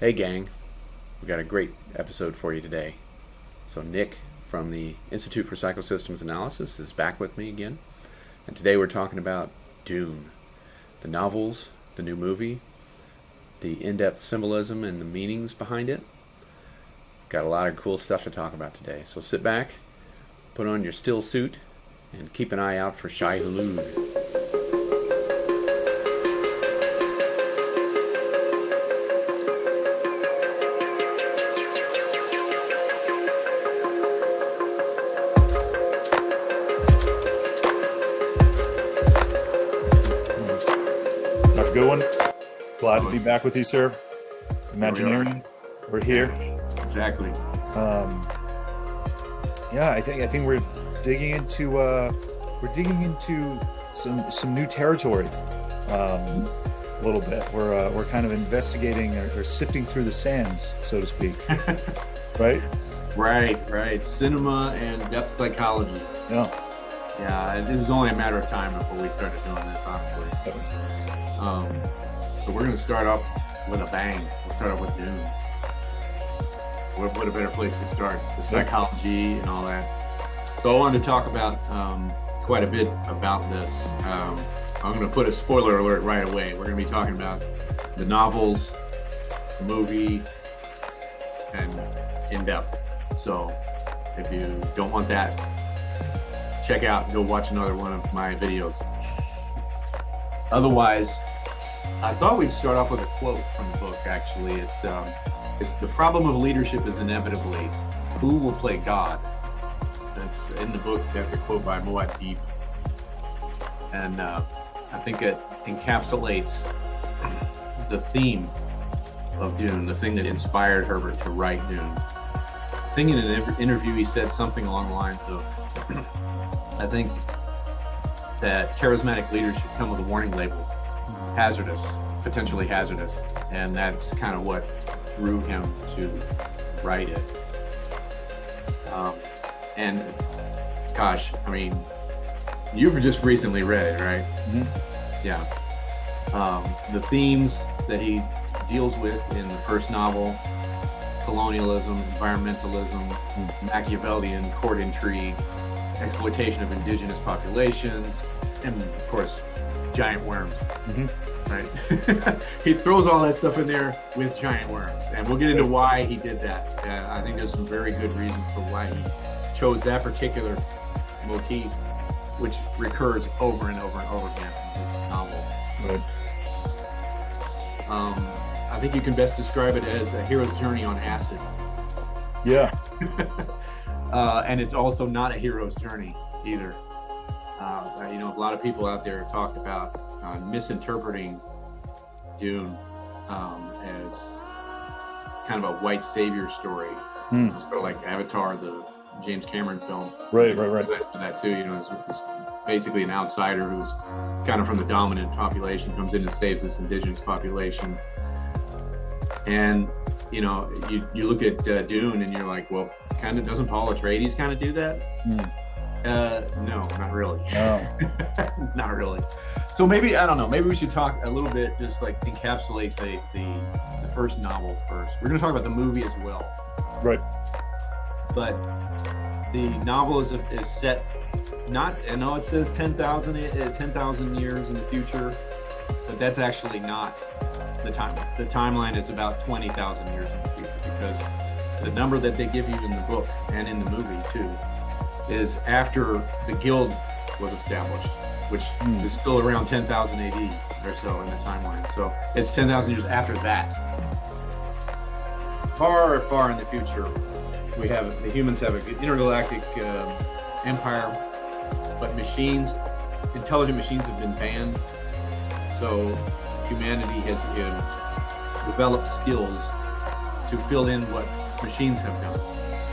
Hey gang, we got a great episode for you today. So Nick from the Institute for Psychosystems Analysis is back with me again. And today we're talking about Dune. The novels, the new movie, the in-depth symbolism and the meanings behind it. Got a lot of cool stuff to talk about today. So sit back, put on your still suit, and keep an eye out for Shai Hulud. Good one. Glad to be back with you, sir. Imagineering, we're here. Exactly. Yeah, I think we're digging into some new territory. A little bit. We're kind of investigating or sifting through the sands, so to speak. Right? Right. Cinema and depth psychology. Yeah. It was only a matter of time before we started doing this, honestly. So we're going to start off with a bang. We'll start off with Dune. What a better place to start? The psychology and all that. So I wanted to talk about quite a bit about this. I'm going to put a spoiler alert right away. We're going to be talking about the novels, the movie, and in depth. So if you don't want that, check out and go watch another one of my videos. Otherwise, I thought we'd start off with a quote from the book. Actually, it's the problem of leadership is inevitably who will play God. That's in the book. That's a quote by Muad'Dib, and I think it encapsulates the theme of Dune, the thing that inspired Herbert to write Dune. I think in an interview he said something along the lines of, I think that charismatic leaders should come with a warning label. Hazardous, potentially hazardous, and that's kind of what drew him to write it. And gosh, I mean, you've just recently read it, right? Mm-hmm. Yeah. The themes that he deals with in the first novel: colonialism, environmentalism, Machiavellian court intrigue, exploitation of indigenous populations, and of course, giant worms. Mm-hmm. Right? He throws all that stuff in there with giant worms, and we'll get into why he did that. I think there's some very good reasons for why he chose that particular motif, which recurs over and over and over again in this novel. Right. I think you can best describe it as a hero's journey on acid. Yeah. And it's also not a hero's journey either. A lot of people out there have talked about misinterpreting Dune as kind of a white savior story, sort of like Avatar, the James Cameron film. Right. That too, it's basically an outsider who's kind of from the dominant population, comes in and saves this indigenous population. And you look at Dune and you're like, well, kind of doesn't Paul Atreides kind of do that? No, not really. No. Not really. So maybe, I don't know, maybe we should talk a little bit, just like encapsulate the first novel first. We're going to talk about the movie as well. Right. But the novel is set, not, I know it says 10,000 years in the future, but that's actually not the timeline. The timeline is about 20,000 years in the future, because the number that they give you in the book and in the movie too is after the guild was established, which is still around 10,000 AD or so in the timeline. So it's 10,000 years after that. Far, far in the future, the humans have an intergalactic empire, but intelligent machines have been banned. So humanity has developed skills to fill in what machines have done.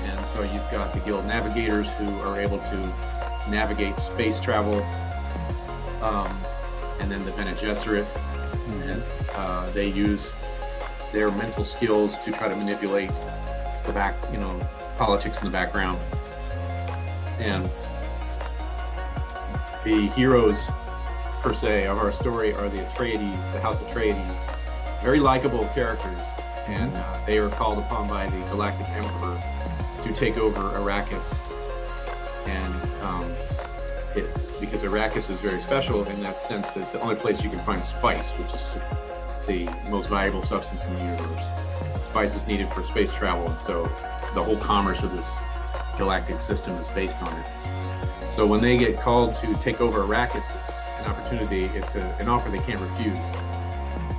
And so you've got the guild navigators who are able to navigate space travel, and then the Bene Gesserit, and they use their mental skills to try to manipulate politics in the background. And the heroes, per se, of our story are the Atreides, the House Atreides. Very likable characters. and they were called upon by the Galactic Emperor to take over Arrakis, and because Arrakis is very special in that sense that it's the only place you can find spice, which is the most valuable substance in the universe. Spice is needed for space travel, and so the whole commerce of this galactic system is based on it. So when they get called to take over Arrakis, it's an opportunity, it's an offer they can't refuse.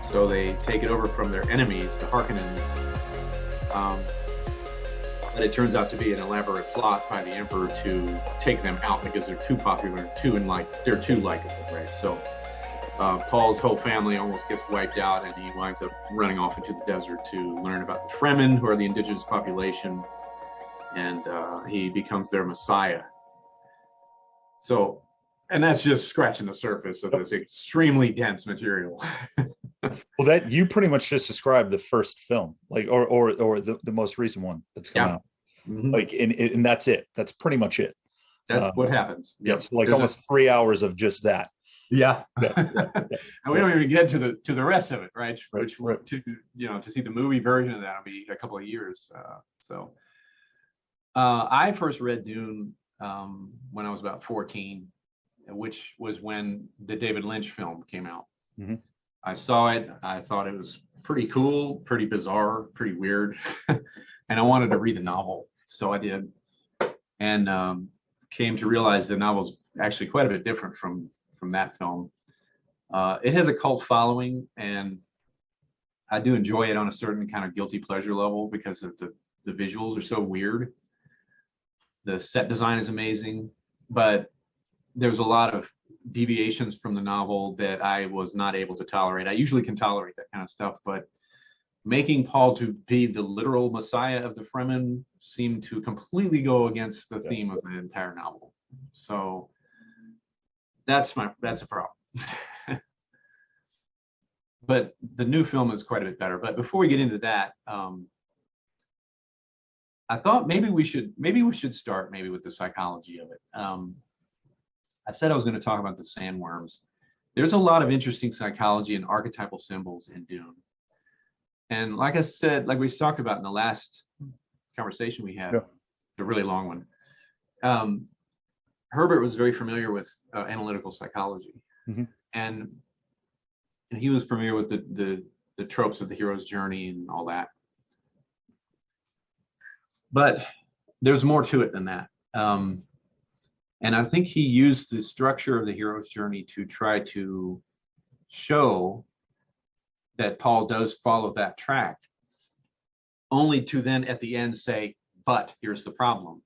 So they take it over from their enemies, the Harkonnens. But it turns out to be an elaborate plot by the Emperor to take them out because they're too popular, they're too likable, right? So Paul's whole family almost gets wiped out, and he winds up running off into the desert to learn about the Fremen, who are the indigenous population, and he becomes their messiah. So, and that's just scratching the surface of this extremely dense material. Well, that you pretty much just described the first film, like, or the most recent one that's come out. Mm-hmm. Like, and that's it. That's pretty much it. That's what happens. Yep. It's like almost 3 hours of just that. Yeah. And we don't even get to the rest of it, right? Which to see the movie version of that will be a couple of years. I first read Dune when I was about 14, which was when the David Lynch film came out. Mm-hmm. I saw it. I thought it was pretty cool, pretty bizarre, pretty weird, and I wanted to read the novel, so I did, and came to realize the novel's actually quite a bit different from that film. It has a cult following, and I do enjoy it on a certain kind of guilty pleasure level because of the visuals are so weird. The set design is amazing, but there's a lot of deviations from the novel that I was not able to tolerate. I usually can tolerate that kind of stuff, but making Paul to be the literal messiah of the Fremen seemed to completely go against the theme of the entire novel. So that's a problem. But the new film is quite a bit better. But before we get into that, I thought maybe we should start with the psychology of it. I said I was going to talk about the sandworms. There's a lot of interesting psychology and archetypal symbols in Dune. And like I said, like we talked about in the last conversation we had, the really long one, Herbert was very familiar with analytical psychology. Mm-hmm. And he was familiar with the tropes of the hero's journey and all that. But there's more to it than that. And I think he used the structure of the hero's journey to try to show that Paul does follow that track, only to then at the end say, but here's the problem.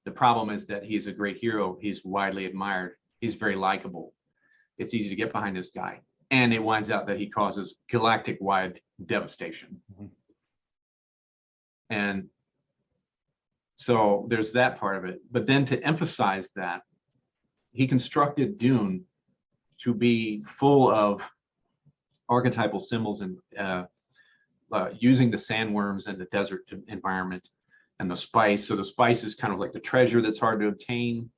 The problem is that he's a great hero. He's widely admired. He's very likable. It's easy to get behind this guy. And it winds out that he causes galactic-wide devastation. Mm-hmm. And so there's that part of it. But then to emphasize that, he constructed Dune to be full of archetypal symbols and using the sandworms and the desert environment and the spice. So the spice is kind of like the treasure that's hard to obtain.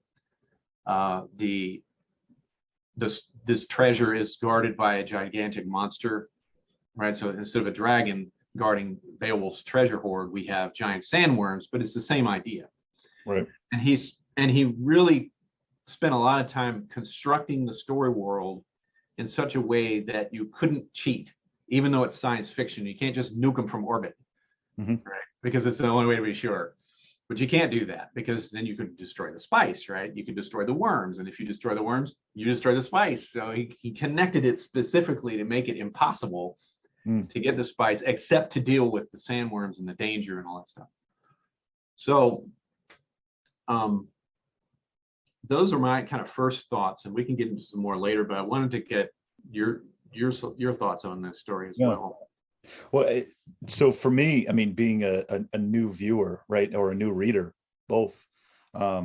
This treasure is guarded by a gigantic monster, right? So instead of a dragon guarding Beowulf's treasure hoard, we have giant sandworms, but it's the same idea. Right. And he really spent a lot of time constructing the story world in such a way that you couldn't cheat, even though it's science fiction. You can't just nuke them from orbit, mm-hmm. right? Because it's the only way to be sure. But you can't do that because then you could destroy the spice, right? You could destroy the worms. And if you destroy the worms, you destroy the spice. So he connected it specifically to make it impossible to get the spice, except to deal with the sandworms and the danger and all that stuff. So those are my kind of first thoughts, and we can get into some more later, but I wanted to get your thoughts on this story as well. Well, so for me, I mean, being a new viewer, right, or a new reader, both, I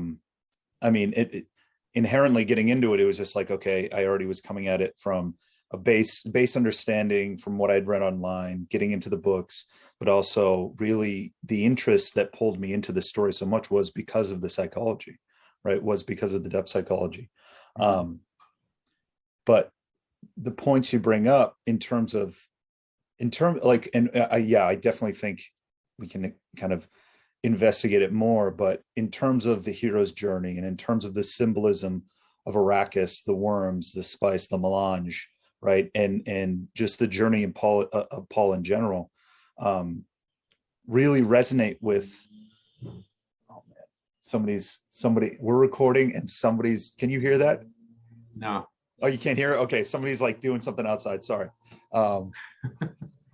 mean, it inherently getting into it, it was just like, okay, I already was coming at it from a base understanding from what I'd read online, getting into the books, but also really the interest that pulled me into the story so much was because of the psychology, right? Was because of the depth psychology. But the points you bring up in terms of in terms like, and yeah, I definitely think we can kind of investigate it more, but in terms of the hero's journey and in terms of the symbolism of Arrakis, the worms, the spice, the melange, right, and just the journey in Paul of Paul in general, really resonate with. Oh man, somebody we're recording and somebody's. Can you hear that? No. Oh, you can't hear it? Okay, somebody's like doing something outside. Sorry.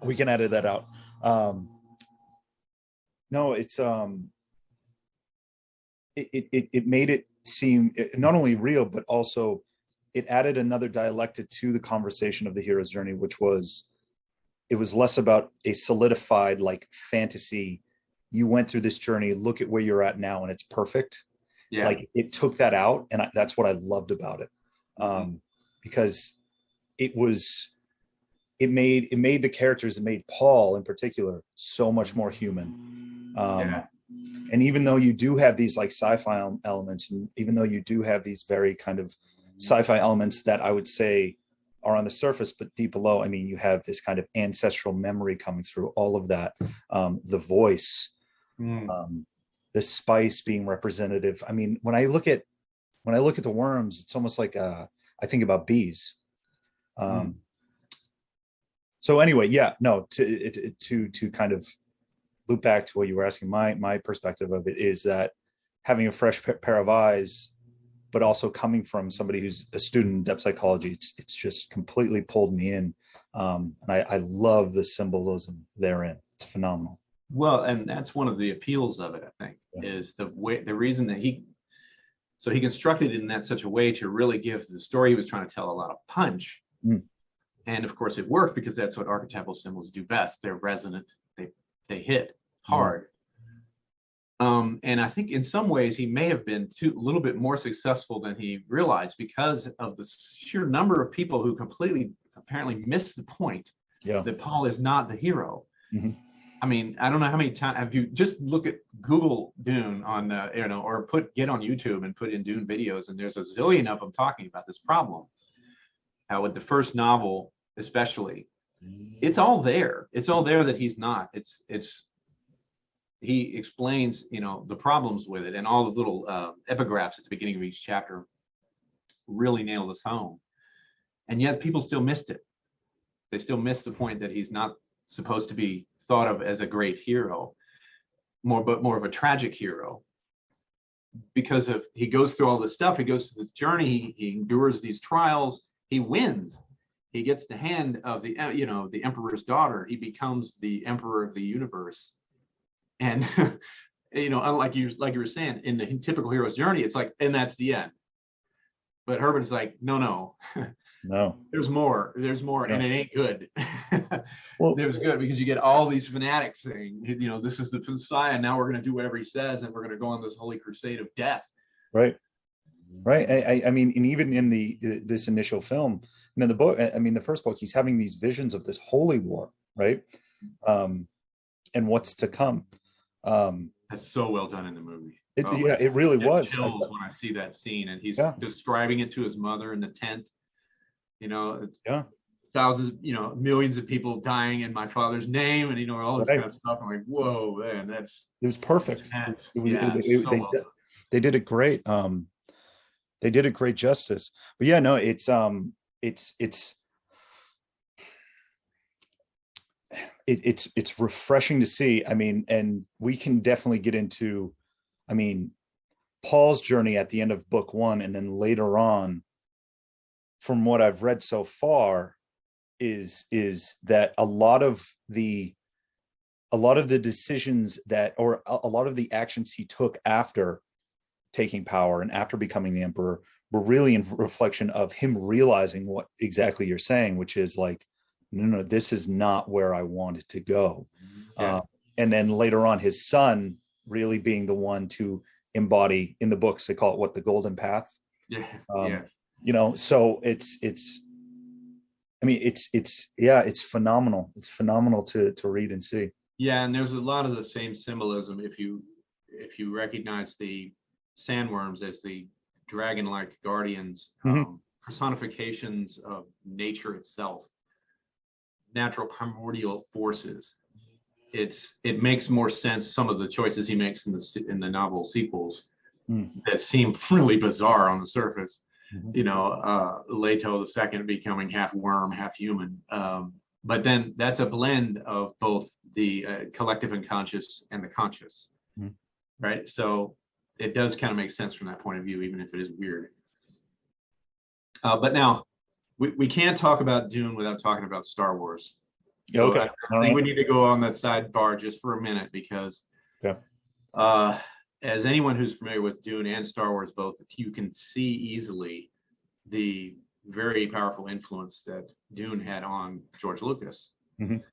We can edit that out. No, it's it made it seem not only real, but also it added another dialectic to the conversation of the hero's journey, which was, it was less about a solidified like fantasy. You went through this journey, look at where you're at now, and it's perfect. Yeah. Like it took that out, and that's what I loved about it, because it made the characters, it made Paul in particular so much more human. And even though you do have these like sci-fi elements, and even though you do have these very kind of sci-fi elements that I would say are on the surface, but deep below, I mean, you have this kind of ancestral memory coming through, all of that, the voice, the spice being representative. I mean, when I look at the worms, it's almost like I think about bees. So anyway, yeah, no, to kind of loop back to what you were asking, my perspective of it is that having a fresh pair of eyes, but also coming from somebody who's a student in depth psychology, it's just completely pulled me in. And I love the symbolism therein. It's phenomenal. Well, and that's one of the appeals of it, I think, is the reason that he constructed it in that such a way to really give the story he was trying to tell a lot of punch. And of course it worked, because that's what archetypal symbols do best. They're resonant, they hit hard. And I think in some ways he may have been a little bit more successful than he realized, because of the sheer number of people who completely apparently missed the point that Paul is not the hero. I mean, I don't know how many times have you just look at Google Dune on or get on YouTube and put in Dune videos, and there's a zillion of them talking about this problem. How with the first novel, especially, it's all there. It's all there that he's not. He explains, the problems with it, and all the little epigraphs at the beginning of each chapter really nail this home. And yet people still missed it. They still missed the point that he's not supposed to be thought of as a great hero, but more of a tragic hero, because he goes through all this stuff. He goes through this journey. He endures these trials. He wins. He gets the hand of the emperor's daughter. He becomes the emperor of the universe. And unlike you were saying, in the typical hero's journey, it's like, and that's the end. But Herbert's like, no, there's more, and it ain't good. Well, there's good, because you get all these fanatics saying, this is the Messiah, now we're going to do whatever he says, and we're going to go on this holy crusade of death. Right. I mean, and even in this initial film, the book, the first book, he's having these visions of this holy war, right? And what's to come. That's so well done in the movie. It really was. Chills when I see that scene, and he's describing it to his mother in the tent. It's thousands, millions of people dying in my father's name, and all this kind of stuff. I'm like, whoa, man, it was perfect. They did it great. They did a great justice. But yeah, no, it's refreshing to see. I mean, and we can definitely get into, Paul's journey at the end of book one, and then later on, from what I've read so far, is that a lot of the decisions or a lot of the actions he took after taking power and after becoming the emperor were really in reflection of him realizing what exactly you're saying, which is like, no, this is not where I wanted to go. And then later on, his son really being the one to embody, in the books, they call it the golden path. So it's phenomenal. It's phenomenal to read and see. Yeah, and there's a lot of the same symbolism if you recognize the sandworms as the dragon-like guardians, personifications of nature itself. natural primordial forces, it makes more sense. Some of the choices he makes in the novel sequels that seem really bizarre on the surface. Leto II becoming half worm, half human. But then that's a blend of both the collective unconscious and the conscious, right? So it does kind of make sense from that point of view, even if it is weird. But now, we can't talk about Dune without talking about Star Wars. So okay. I think we need to go on that sidebar just for a minute, because as anyone who's familiar with Dune and Star Wars both, you can see easily the very powerful influence that Dune had on George Lucas. And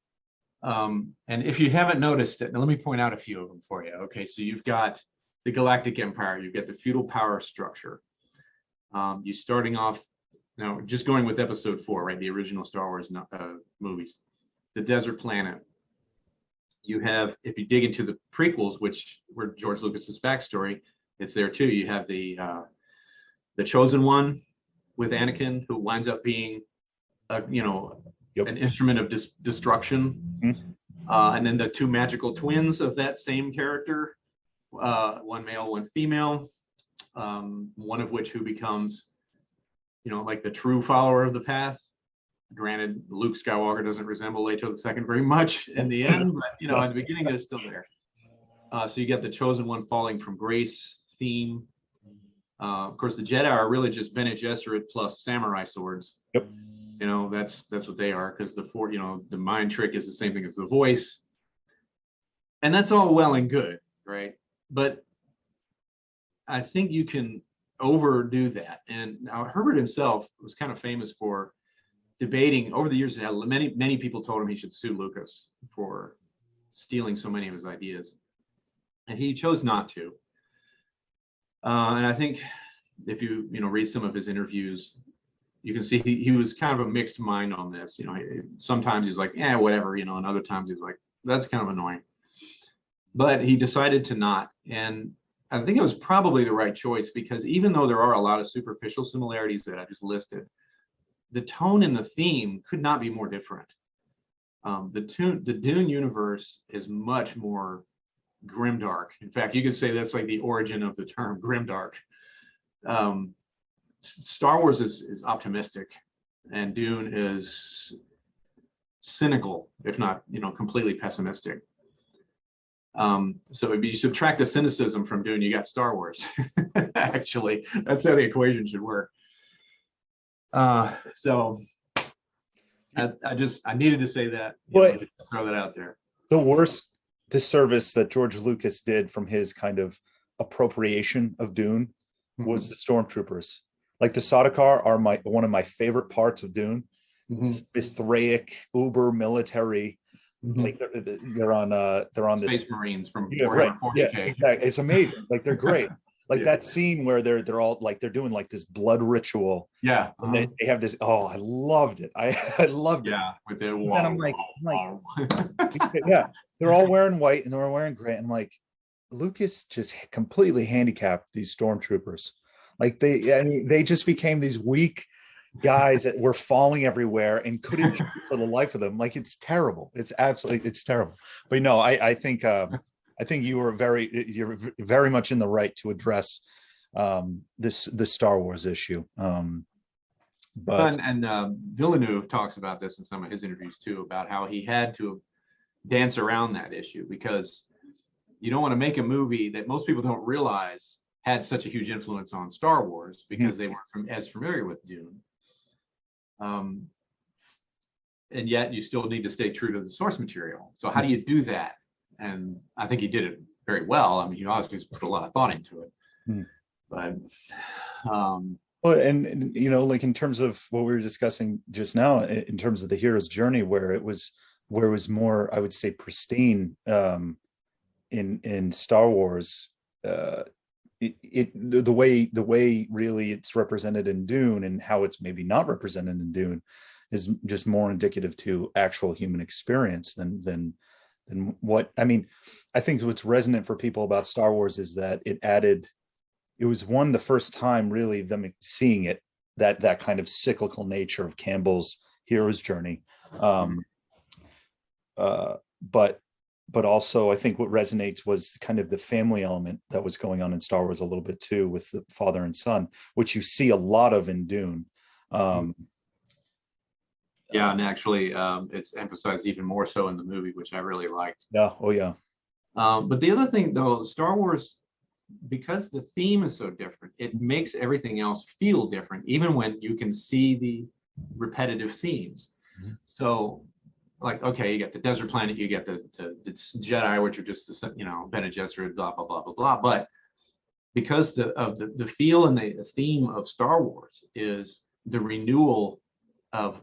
if you haven't noticed it, now let me point out a few of them for you. Okay, so you've got the Galactic Empire, you've got the feudal power structure. You're starting off, now just going with episode 4, right, the original Star Wars movies, the desert planet. You have, if you dig into the prequels, which were George Lucas's backstory, it's there too. You have the Chosen One with Anakin, who winds up being an instrument of destruction. And then the two magical twins of that same character, one male, one female, one of which who becomes, like the true follower of the path. Granted, Luke Skywalker doesn't resemble Leto II very much in the end, but at the beginning they're still there. So you get the Chosen One falling from grace theme. Of course, the Jedi are really just Bene Gesserit plus samurai swords. That's what they are, because the mind trick is the same thing as the voice, and that's all well and good, right? But I think you can overdo that. And now Herbert himself was kind of famous for debating over the years. Many people told him he should sue Lucas for stealing so many of his ideas, and he chose not to. And I think if you read some of his interviews, you can see he was kind of a mixed mind on this. Sometimes he's like, yeah, whatever, and other times he's like, that's kind of annoying. But he decided to not, and I think it was probably the right choice, because even though there are a lot of superficial similarities that I just listed, the tone and the theme could not be more different. The Dune universe is much more grimdark. In fact, you could say that's like the origin of the term grimdark. Star Wars is optimistic, and Dune is cynical, if not completely pessimistic. So if you subtract the cynicism from Dune, you got Star Wars. Actually, that's how the equation should work. So I needed to say that, to throw that out there. The worst disservice that George Lucas did from his kind of appropriation of Dune was the stormtroopers. Like the Sardaukar are one of my favorite parts of Dune. This Mithraic, uber military. Like they're on this Space Marines from right. Exactly. It's amazing. Like they're great. Like that scene where they're all like they're doing like this blood ritual. And they have this. Oh, I loved it. I loved it. Yeah, with their wall. And I'm like, yeah, they're all wearing white and they're wearing gray. And I'm like, Lucas just completely handicapped these stormtroopers. Like they just became these weak guys that were falling everywhere and couldn't shoot for the life of them. Like it's terrible. It's terrible. But no, I think you're very much in the right to address the Star Wars issue. But Villeneuve talks about this in some of his interviews too, about how he had to dance around that issue, because you don't want to make a movie that most people don't realize had such a huge influence on Star Wars, because they weren't as familiar with Dune. And yet you still need to stay true to the source material. So how do you do that? And I think he did it very well. I mean, he obviously put a lot of thought into it. But well, and like in terms of what we were discussing just now, in terms of the hero's journey, where it was more, I would say, pristine in Star Wars. The way really it's represented in Dune, and how it's maybe not represented in Dune, is just more indicative to actual human experience than what I mean. I think what's resonant for people about Star Wars is that it was the first time really them seeing it, that kind of cyclical nature of Campbell's hero's journey, But also I think what resonates was kind of the family element that was going on in Star Wars a little bit too, with the father and son, which you see a lot of in Dune. Yeah, and actually, it's emphasized even more so in the movie, which I really liked. Yeah. Oh yeah. But the other thing, though, Star Wars, because the theme is so different, it makes everything else feel different, even when you can see the repetitive themes. Mm-hmm. So, like, okay, you get the desert planet, you get the Jedi, which are just the, Bene Gesserit, blah blah blah blah blah. But because the feel and the theme of Star Wars is the renewal of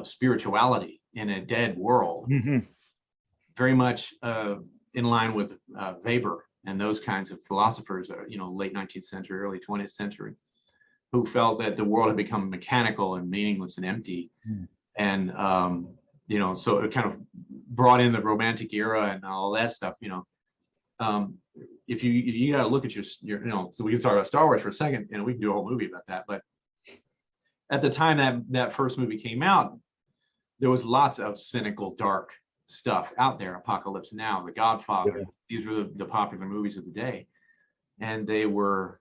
spirituality in a dead world, Mm-hmm. very much in line with Weber and those kinds of philosophers, late 19th century, early 20th century, who felt that the world had become mechanical and meaningless and empty. Mm. And, so it kind of brought in the Romantic era and all that stuff, if you got to look at your, so we can talk about Star Wars for a second, and we can do a whole movie about that. But at the time that first movie came out, there was lots of cynical, dark stuff out there. Apocalypse Now, The Godfather, these were the popular movies of the day, and they were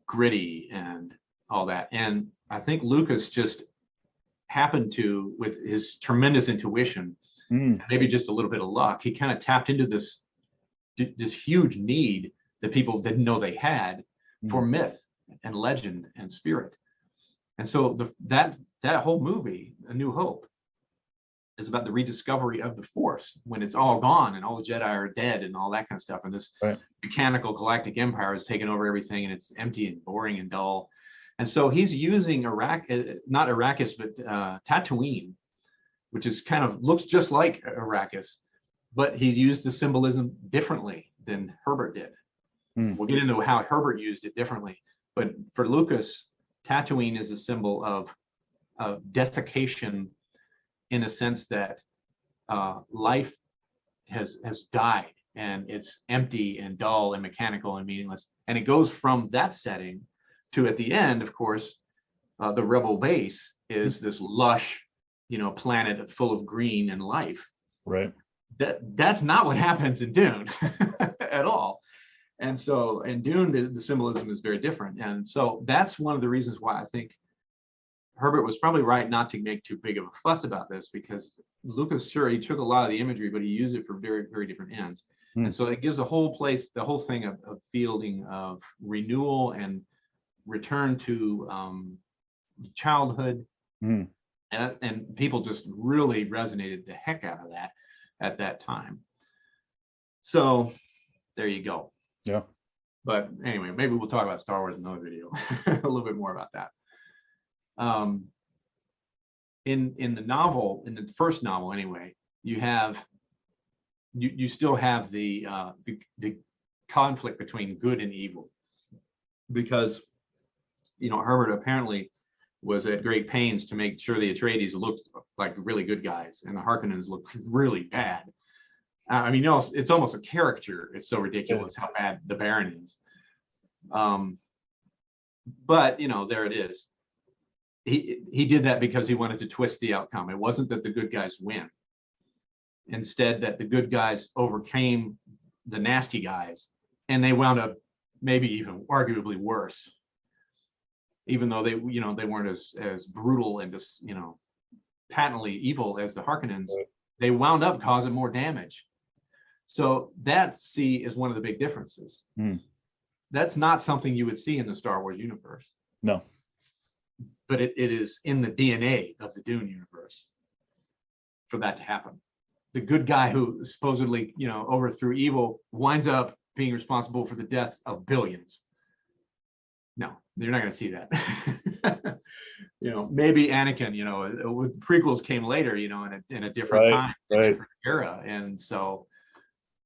gritty and all that. And I think Lucas just happened to, with his tremendous intuition, maybe just a little bit of luck, he kind of tapped into this huge need that people didn't know they had for myth and legend and spirit. And so that whole movie, A New Hope, is about the rediscovery of the Force when it's all gone and all the Jedi are dead and all that kind of stuff. And this mechanical galactic empire has taken over everything, and it's empty and boring and dull. And so he's using not Arrakis, but Tatooine, which is kind of looks just like Arrakis, but he used the symbolism differently than Herbert did. We'll get into how Herbert used it differently. But for Lucas, Tatooine is a symbol of desiccation, in a sense that life has died and it's empty and dull and mechanical and meaningless. And it goes from that setting to, at the end, of course, the Rebel base is this lush, planet full of green and life. Right. That's not what happens in Dune at all. And so in Dune, the symbolism is very different. And so that's one of the reasons why I think Herbert was probably right not to make too big of a fuss about this, because Lucas, sure, he took a lot of the imagery, but he used it for very, very different ends. And so it gives the whole thing of fielding of renewal and return to childhood. And people just really resonated the heck out of that at that time. So there you go. Yeah. But anyway, maybe we'll talk about Star Wars in another video, a little bit more about that. In the novel, in the first novel anyway, you still have the conflict between good and evil, because Herbert apparently was at great pains to make sure the Atreides looked like really good guys and the Harkonnens looked really bad. I mean, it's almost a caricature. It's so ridiculous how bad the Baron is. But there it is. He did that because he wanted to twist the outcome. It wasn't that the good guys win. Instead, that the good guys overcame the nasty guys, and they wound up maybe even arguably worse. Even though they weren't as brutal and just patently evil as the Harkonnens, they wound up causing more damage. So that is one of the big differences. That's not something you would see in the Star Wars universe. No. But it is in the DNA of the Dune universe for that to happen. The good guy who supposedly, overthrew evil winds up being responsible for the deaths of billions. No, you're not going to see that. Maybe Anakin, with prequels came later, in a different time, a different era. And so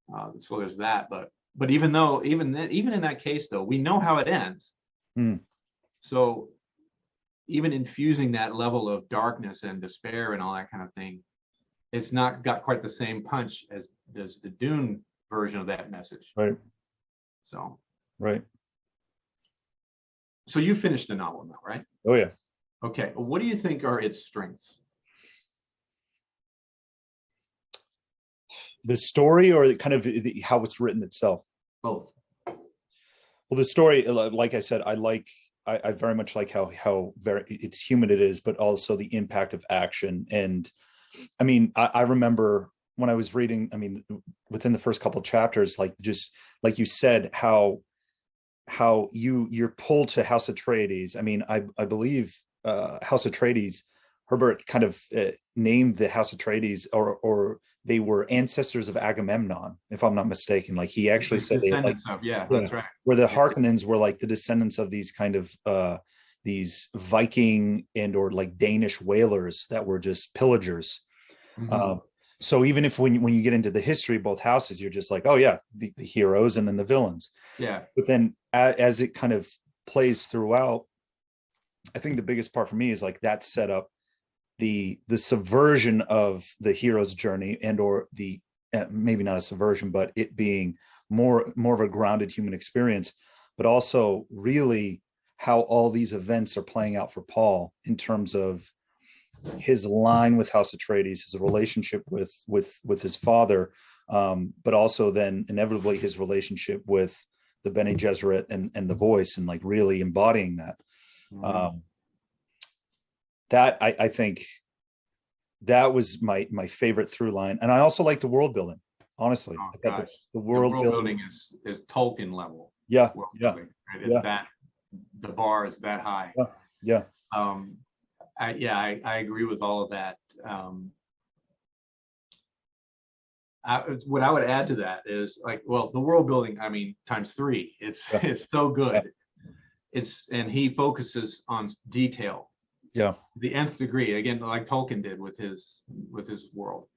there's that. But even in that case, though, we know how it ends. So even infusing that level of darkness and despair and all that kind of thing, it's not got quite the same punch as does the Dune version of that message. Right. So. Right. So you finished the novel now, right? Oh yeah. Okay. What do you think are its strengths? The story, or kind of how it's written itself? Both. Well, the story, like I said, I very much like how very it's human it is, but also the impact of action. And I mean, I remember when I was reading, I mean, within the first couple of chapters, like just like you said, how you're pulled to House Atreides. I mean, I believe House Atreides, Herbert kind of named the House Atreides, or they were ancestors of Agamemnon, if I'm not mistaken. Like he actually said descendants of, that's right. Where the Harkonnens were like the descendants of these kind of these Viking and or like Danish whalers that were just pillagers. Mm-hmm. So even if when you get into the history of both houses, you're just like, oh yeah, the heroes and then the villains. Yeah. But then as it kind of plays throughout, I think the biggest part for me is like that set up the subversion of the hero's journey, and or the maybe not a subversion, but it being more of a grounded human experience, but also really how all these events are playing out for Paul in terms of his line with House Atreides, his relationship with his father, but also then inevitably his relationship with the Bene Gesserit and the voice, and like really embodying that. Mm-hmm. That I think that was my favorite through line. And I also like the world building, honestly. Oh, I thought gosh. the world building is Tolkien level. Yeah. Building, right? It's that the bar is that high. Yeah. I agree with all of that. What I would add to that is like, well, the world building, I mean, times three. It's so good. And he focuses on detail. Yeah. The nth degree, again, like Tolkien did with his world.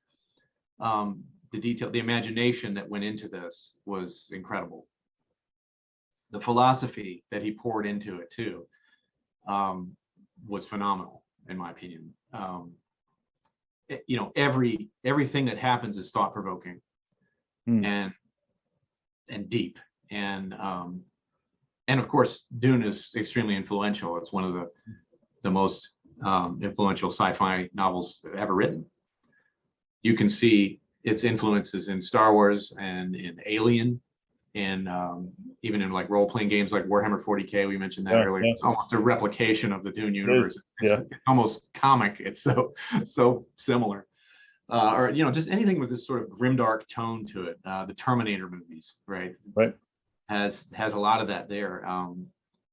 The detail, the imagination that went into this was incredible. The philosophy that he poured into it too was phenomenal, in my opinion. Everything that happens is thought-provoking and deep, and of course Dune is extremely influential. It's one of the most influential sci-fi novels ever written. You can see its influences in Star Wars and in Alien, and even in like role-playing games like Warhammer 40K. We mentioned that earlier. It's almost a replication of the Dune universe. It's almost comic. It's so similar. Or just anything with this sort of grimdark tone to it. The Terminator movies, right, has a lot of that there.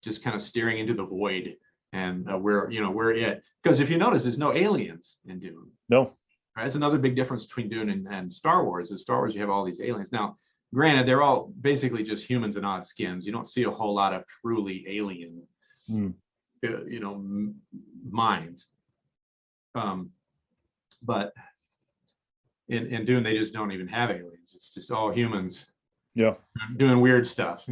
Just kind of staring into the void, and we're it. Because if you notice, there's no aliens in Dune. No. Right? That's another big difference between Dune and Star Wars. In Star Wars, you have all these aliens. Now, granted, they're all basically just humans in odd skins. You don't see a whole lot of truly alien, minds. But in Dune, they just don't even have aliens. It's just all humans. Yeah. Doing weird stuff,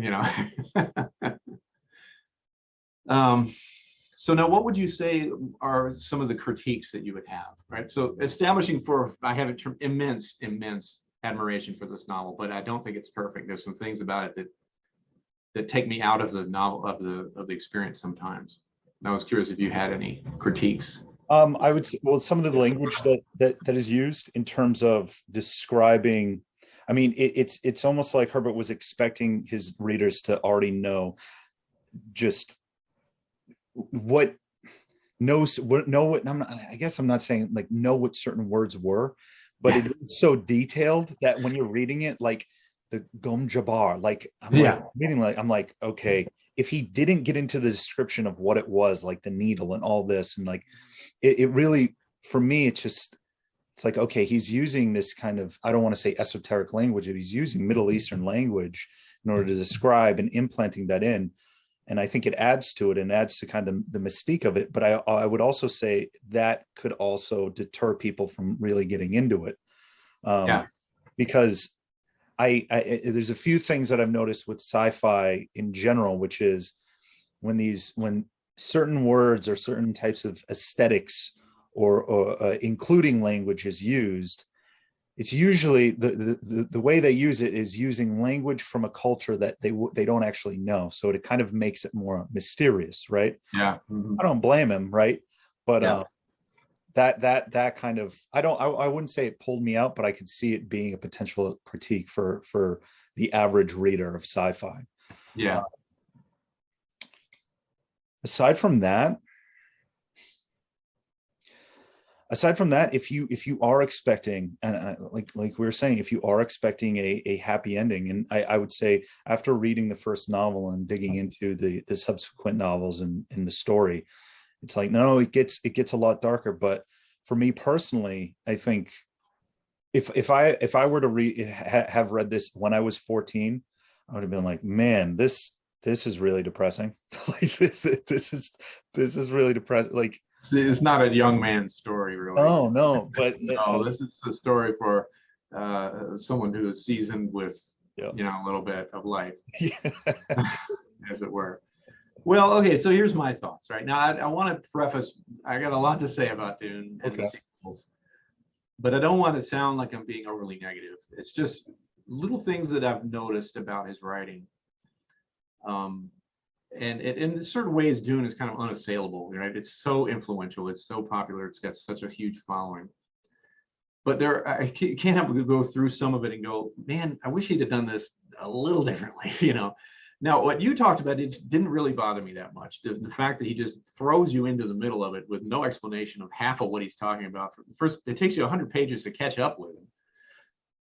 So now, what would you say are some of the critiques that you would have, right? So establishing I have immense admiration for this novel, but I don't think it's perfect. There's some things about it that take me out of the novel, of the experience sometimes. And I was curious if you had any critiques. I would say, well, some of the language that is used in terms of describing, I mean, it's almost like Herbert was expecting his readers to already know just I guess I'm not saying like know what certain words were, but it is so detailed that when you're reading it, like the Gom Jabbar, like I'm like, okay, if he didn't get into the description of what it was, like the needle and all this, and like it really, for me, it's like, okay, he's using this kind of, I don't want to say esoteric language, but he's using Middle Eastern language in order to describe and implanting that in. And I think it adds to it and adds to kind of the mystique of it. But I would also say that could also deter people from really getting into it. Because there's a few things that I've noticed with sci-fi in general, which is when certain words or certain types of aesthetics or including language is used, it's usually the way they use it is using language from a culture that they don't actually know. So it kind of makes it more mysterious, right? Yeah. Mm-hmm. I don't blame him, right? But that kind of, I wouldn't say it pulled me out, but I could see it being a potential critique for the average reader of sci-fi. Yeah. Aside from that, if you are expecting, and like we were saying, if you are expecting a happy ending, and I would say after reading the first novel and digging into the subsequent novels and in the story, it's like, no, it gets a lot darker. But for me personally, I think if I were to have read this when I was 14, I would have been like, man, this is really depressing. Like this is really depressing. Like, it's not a young man's story, really. Oh no, but no, this is a story for someone who is seasoned with yeah. a little bit of life, Yeah. as it were. Well, okay, so here's my thoughts. Right now, I want to preface. I got a lot to say about Dune and the sequels, but I don't want to sound like I'm being overly negative. It's just little things that I've noticed about his writing. And in certain ways, Dune is kind of unassailable, right? It's so influential, it's so popular, it's got such a huge following. But I can't help but go through some of it and go, man, I wish he'd have done this a little differently, Now, what you talked about, it didn't really bother me that much. The fact that he just throws you into the middle of it with no explanation of half of what he's talking about. First, it takes you 100 pages to catch up with him.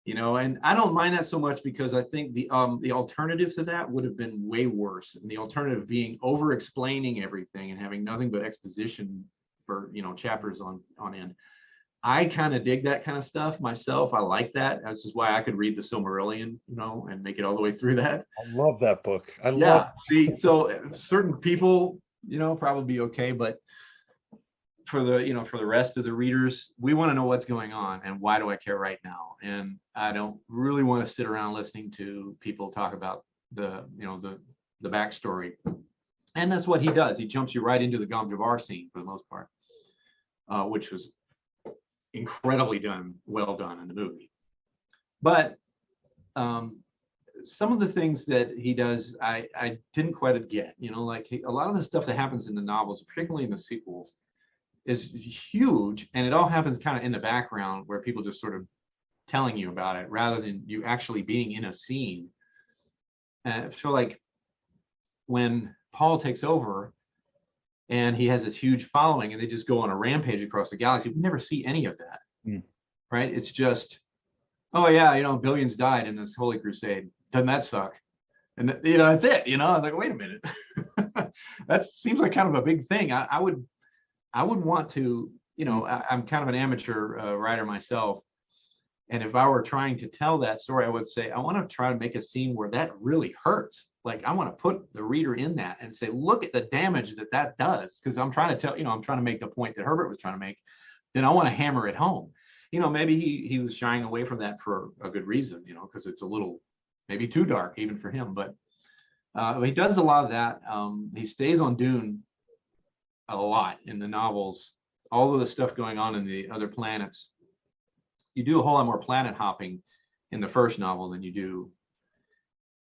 And I don't mind that so much, because I think the alternative to that would have been way worse. And the alternative being over explaining everything and having nothing but exposition for, chapters on end. I kind of dig that kind of stuff myself. I like that. This is why I could read the Silmarillion, and make it all the way through that. I love that book. See, so certain people, probably be okay, but for the rest of the readers, we want to know what's going on and why do I care right now? And I don't really want to sit around listening to people talk about the backstory. And that's what he does. He jumps you right into the Gom Jabbar scene for the most part, which was incredibly well done in the movie. But some of the things that he does, I didn't quite get. Like a lot of the stuff that happens in the novels, particularly in the sequels, is huge, and it all happens kind of in the background where people just sort of telling you about it rather than you actually being in a scene. And I feel like when Paul takes over and he has this huge following and they just go on a rampage across the galaxy, we never see any of that. Right? It's just, oh yeah, billions died in this Holy Crusade. Doesn't that suck? And that's it. I was like, wait a minute. That seems like kind of a big thing. I would want to, I'm kind of an amateur writer myself. And if I were trying to tell that story, I would say, I want to try to make a scene where that really hurts. Like I want to put the reader in that and say, look at the damage that does. Because I'm trying to tell, I'm trying to make the point that Herbert was trying to make. Then I want to hammer it home. Maybe he was shying away from that for a good reason, because it's a little, maybe too dark even for him. But he does a lot of that. He stays on Dune a lot in the novels. All of the stuff going on in the other planets, you do a whole lot more planet hopping in the first novel than you do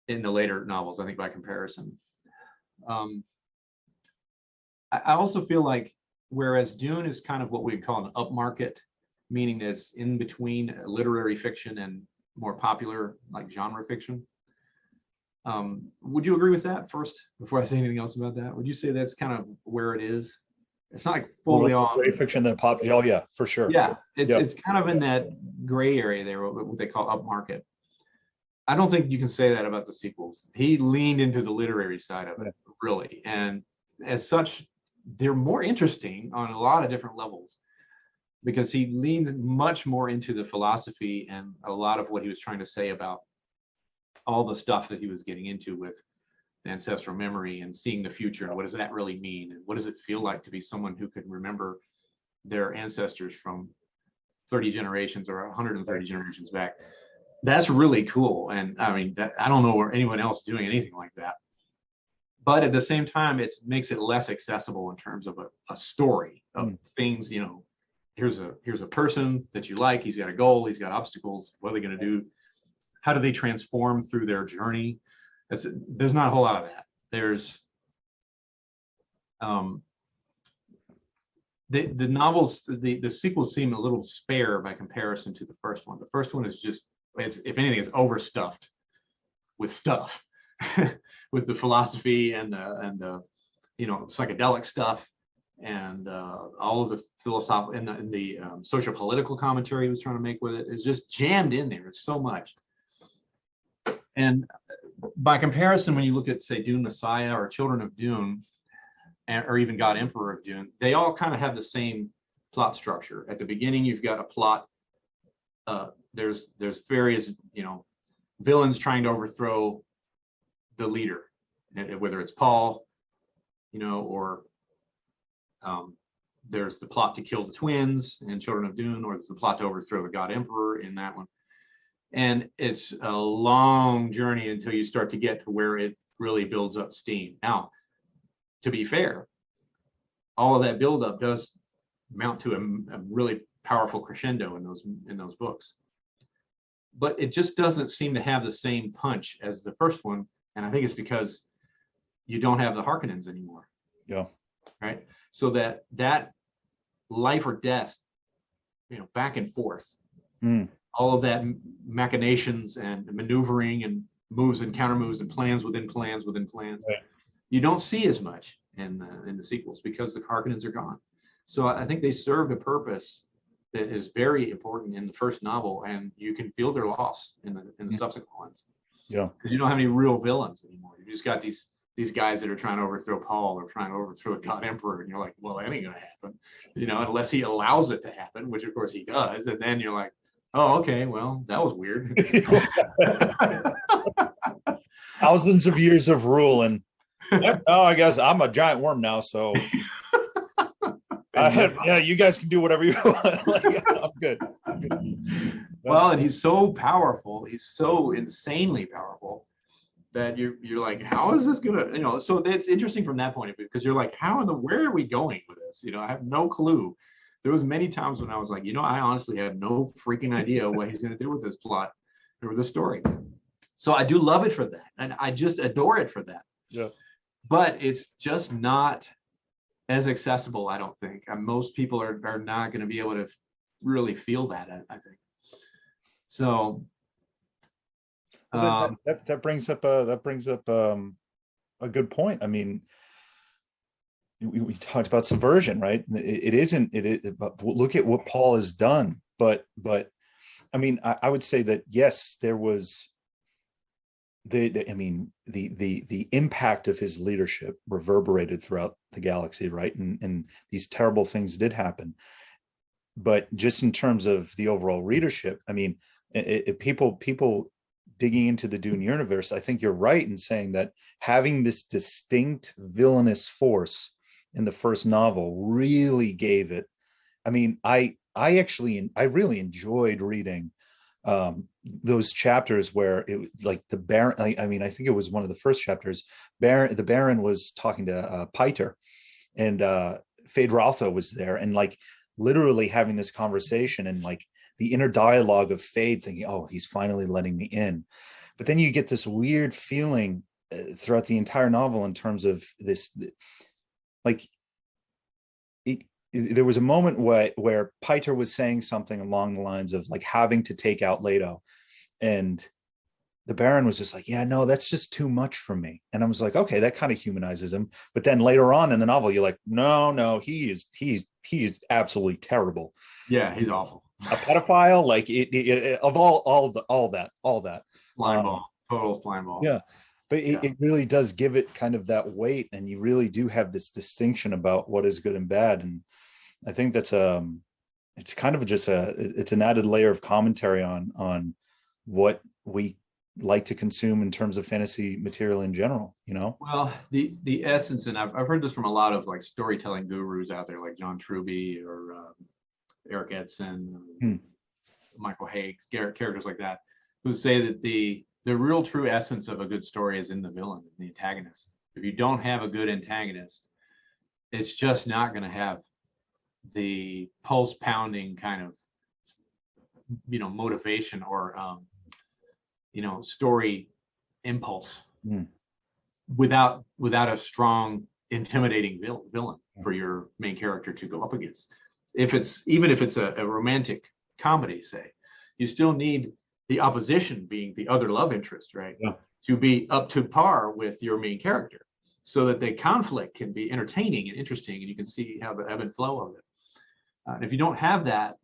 in the later novels, I think, by comparison. I also feel like whereas Dune is kind of what we call an upmarket, meaning that it's in between literary fiction and more popular like genre fiction. Would you agree with that first, before I say anything else about that? Would you say that's kind of where it is? It's not like fully on fiction that pop. Oh yeah, for sure. Yeah, it's kind of in that gray area there, what they call upmarket. I don't think you can say that about the sequels. He leaned into the literary side of it, really, and as such, they're more interesting on a lot of different levels because he leans much more into the philosophy and a lot of what he was trying to say about all the stuff that he was getting into with ancestral memory and seeing the future and what does that really mean and what does it feel like to be someone who can remember their ancestors from 30 generations or 130 generations back. That's really cool. And I mean, I don't know where anyone else doing anything like that, but at the same time, it makes it less accessible in terms of a story of things. Here's a person that you like, he's got a goal, he's got obstacles, what are they going to do, how do they transform through their journey? There's not a whole lot of that. There's the novels, the sequels seem a little spare by comparison to the first one. The first one is just, if anything, it's overstuffed with stuff, with the philosophy and the psychedelic stuff, and all of the philosophical and the social political commentary he was trying to make with it is just jammed in there. It's so much. And by comparison, when you look at, say, Dune Messiah or Children of Dune, or even God Emperor of Dune, they all kind of have the same plot structure. At the beginning, you've got a plot. There's various villains trying to overthrow the leader, whether it's Paul, or there's the plot to kill the twins in Children of Dune, or there's the plot to overthrow the God Emperor in that one. And it's a long journey until you start to get to where it really builds up steam. Now, to be fair, all of that buildup does mount to a really powerful crescendo in those books. But it just doesn't seem to have the same punch as the first one. And I think it's because you don't have the Harkonnens anymore. Yeah. Right. So that life or death, back and forth, all of that machinations and maneuvering and moves and counter moves and plans within plans within plans, right, you don't see as much in the sequels because the Harkonnens are gone. So I think they served a purpose that is very important in the first novel, and you can feel their loss in the subsequent ones. Yeah. Because you don't have any real villains anymore. You just got these guys that are trying to overthrow Paul or trying to overthrow the God Emperor, and you're like, well, that ain't gonna happen, unless he allows it to happen, which of course he does. And then you're like, oh, okay, well, that was weird. Thousands of years of rule, and I guess I'm a giant worm now, so yeah, you guys can do whatever you want. Like, I'm good. Well, and he's so powerful, he's so insanely powerful that you're like, how is this gonna, so it's interesting from that point of view, because you're like, where are we going with this? I have no clue. There was many times when I was like, I honestly have no freaking idea what he's going to do with this plot or this story. So I do love it for that, and I just adore it for that. Yeah. But it's just not as accessible, I don't think. Most people are not going to be able to really feel that, I think. So that brings up a good point. I mean, we talked about subversion, right? But look at what Paul has done. But I mean, I would say that yes, there was the impact of his leadership reverberated throughout the galaxy, right? And these terrible things did happen. But just in terms of the overall readership, I mean, people digging into the Dune universe, I think you're right in saying that having this distinct villainous force in the first novel really gave it. I mean, I really enjoyed reading those chapters where it, like, the Baron, I mean, I think it was one of the first chapters, the Baron was talking to Piter, and Feyd-Rautha was there, and like literally having this conversation, and like the inner dialogue of Feyd thinking, oh, he's finally letting me in. But then you get this weird feeling throughout the entire novel in terms of this, like, there was a moment where Piter was saying something along the lines of like having to take out Leto, and the Baron was just like, yeah, no, that's just too much for me. And I was like, okay, that kind of humanizes him. But then later on in the novel, you're like, no, he's absolutely terrible. Yeah, he's awful. A pedophile, like of all that. Slime ball, total slime ball. Yeah. But it really does give it kind of that weight, and you really do have this distinction about what is good and bad. And I think that's it's kind of just it's an added layer of commentary on what we like to consume in terms of fantasy material in general, Well, the essence, and I've heard this from a lot of like storytelling gurus out there, like John Truby or Eric Edson, Michael Haig, characters like that, who say that the real true essence of a good story is in the villain, the antagonist. If you don't have a good antagonist, it's just not going to have the pulse pounding kind of, motivation or, story impulse without a strong intimidating villain for your main character to go up against. Even if it's a romantic comedy, say, you still need the opposition being the other love interest, right? Yeah. To be up to par with your main character, so that the conflict can be entertaining and interesting, and you can see how the ebb and flow of it. And if you don't have that,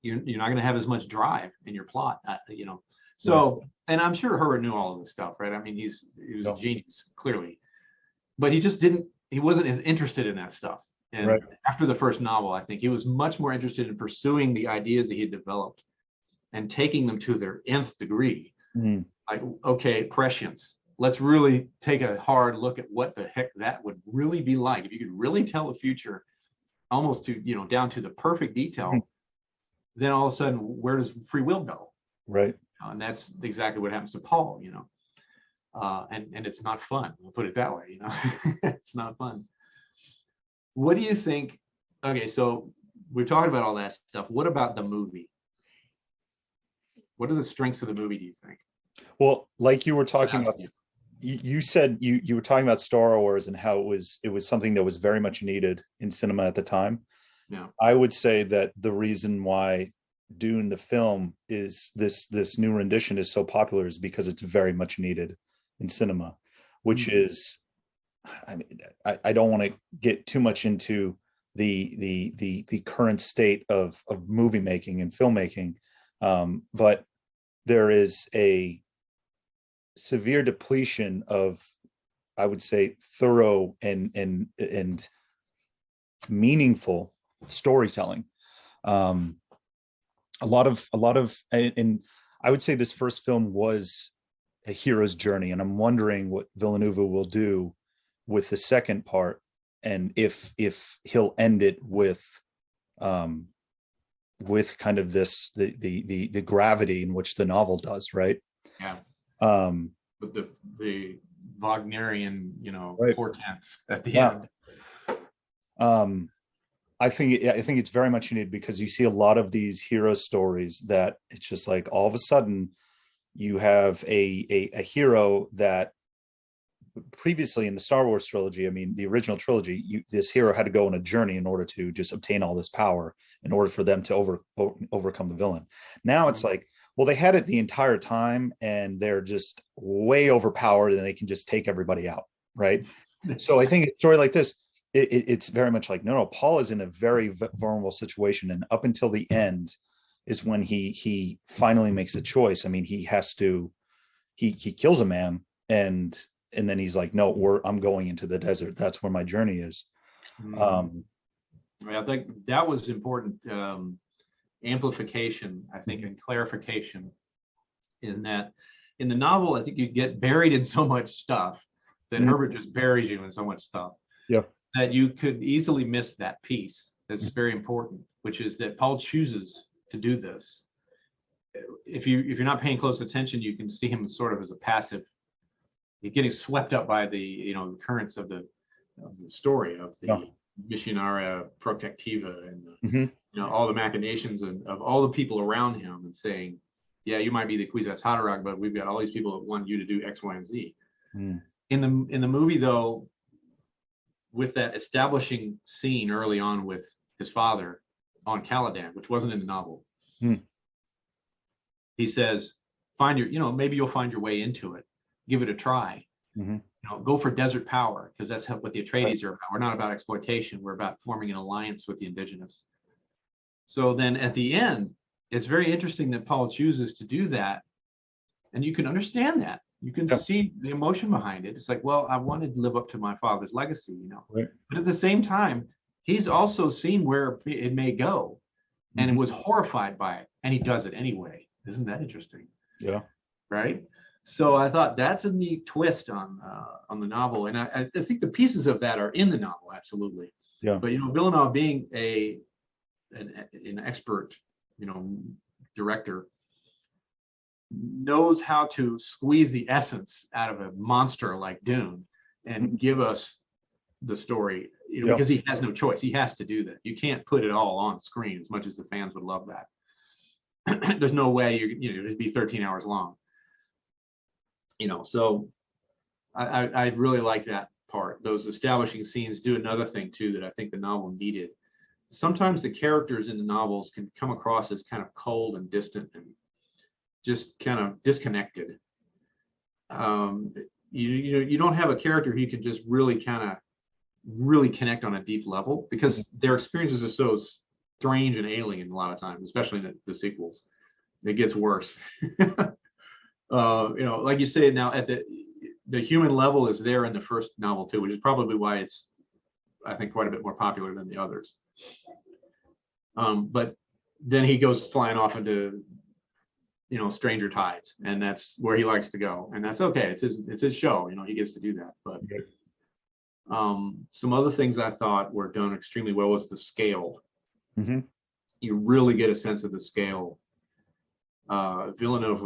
you're not going to have as much drive in your plot, So, and I'm sure Herbert knew all of this stuff, right? I mean, he was a genius, clearly, but he wasn't as interested in that stuff. And after the first novel, I think he was much more interested in pursuing the ideas that he had developed and taking them to their nth degree. Like, okay, prescience. Let's really take a hard look at what the heck that would really be like. If you could really tell the future almost to, down to the perfect detail, then all of a sudden, where does free will go? Right. And that's exactly what happens to Paul, and it's not fun. I'll put it that way, It's not fun. What do you think? Okay, so we're talking about all that stuff. What about the movie? What are the strengths of the movie, do you think? Well, like you were talking about, you said you were talking about Star Wars and how it was something that was very much needed in cinema at the time. Yeah. I would say that the reason why Dune, the film, is this new rendition is so popular is because it's very much needed in cinema, which is, I mean, I don't want to get too much into the current state of movie making and filmmaking, but there is a severe depletion of, I would say, thorough and meaningful storytelling. A lot of, and I would say this first film was a hero's journey, and I'm wondering what Villeneuve will do with the second part, and if he'll end it with kind of this the gravity in which the novel does, right? Yeah. With the Wagnerian, portents at the end. I think it's very much needed, because you see a lot of these hero stories that it's just like all of a sudden you have a hero that previously in the Star Wars trilogy, I mean, the original trilogy, this hero had to go on a journey in order to just obtain all this power in order for them to overcome the villain. Now it's like, well, they had it the entire time and they're just way overpowered and they can just take everybody out, right? So I think a story like this, it's very much like, no, Paul is in a very vulnerable situation, and up until the end is when he finally makes a choice. I mean, he kills a man, and then he's like, no, I'm going into the desert. That's where my journey is. I think that was important amplification, I think, and clarification, in that in the novel, I think you get buried in so much stuff that Herbert just buries you in so much stuff. Yeah. That you could easily miss that piece that's very important, which is that Paul chooses to do this. If you're not paying close attention, you can see him sort of as a passive. He's getting swept up by the currents of the story of the Missionaria Protectiva and all the machinations of all the people around him, and saying, yeah, you might be the Kwisatz Haderach, but we've got all these people that want you to do X, Y, and Z. In the movie, though, with that establishing scene early on with his father on Caladan, which wasn't in the novel, he says, maybe you'll find your way into it. Give it a try. Go for desert power, because that's what the Atreides are about. We're not about exploitation. We're about forming an alliance with the indigenous. So then at the end, it's very interesting that Paul chooses to do that. And you can understand that. You can see the emotion behind it. It's like, well, I wanted to live up to my father's legacy, But at the same time, he's also seen where it may go, and it was horrified by it, and he does it anyway. Isn't that interesting? Yeah. Right. So I thought that's a neat twist on the novel, and I think the pieces of that are in the novel, absolutely. Yeah. But Villeneuve, being an expert, director, knows how to squeeze the essence out of a monster like Dune and give us the story, because he has no choice. He has to do that. You can't put it all on screen, as much as the fans would love that. There's no way it'd be 13 hours long. So I really like that part. Those establishing scenes do another thing too that I think the novel needed. Sometimes the characters in the novels can come across as kind of cold and distant and just kind of disconnected. You don't have a character who you can just really connect on a deep level, because their experiences are so strange and alien a lot of times, especially in the sequels. It gets worse. Like you say, now at the human level is there in the first novel too, which is probably why it's, I think, quite a bit more popular than the others. But then he goes flying off into, stranger tides, and that's where he likes to go, and that's okay. It's his show, he gets to do that. But some other things I thought were done extremely well was the scale. Mm-hmm. You really get a sense of the scale. Villeneuve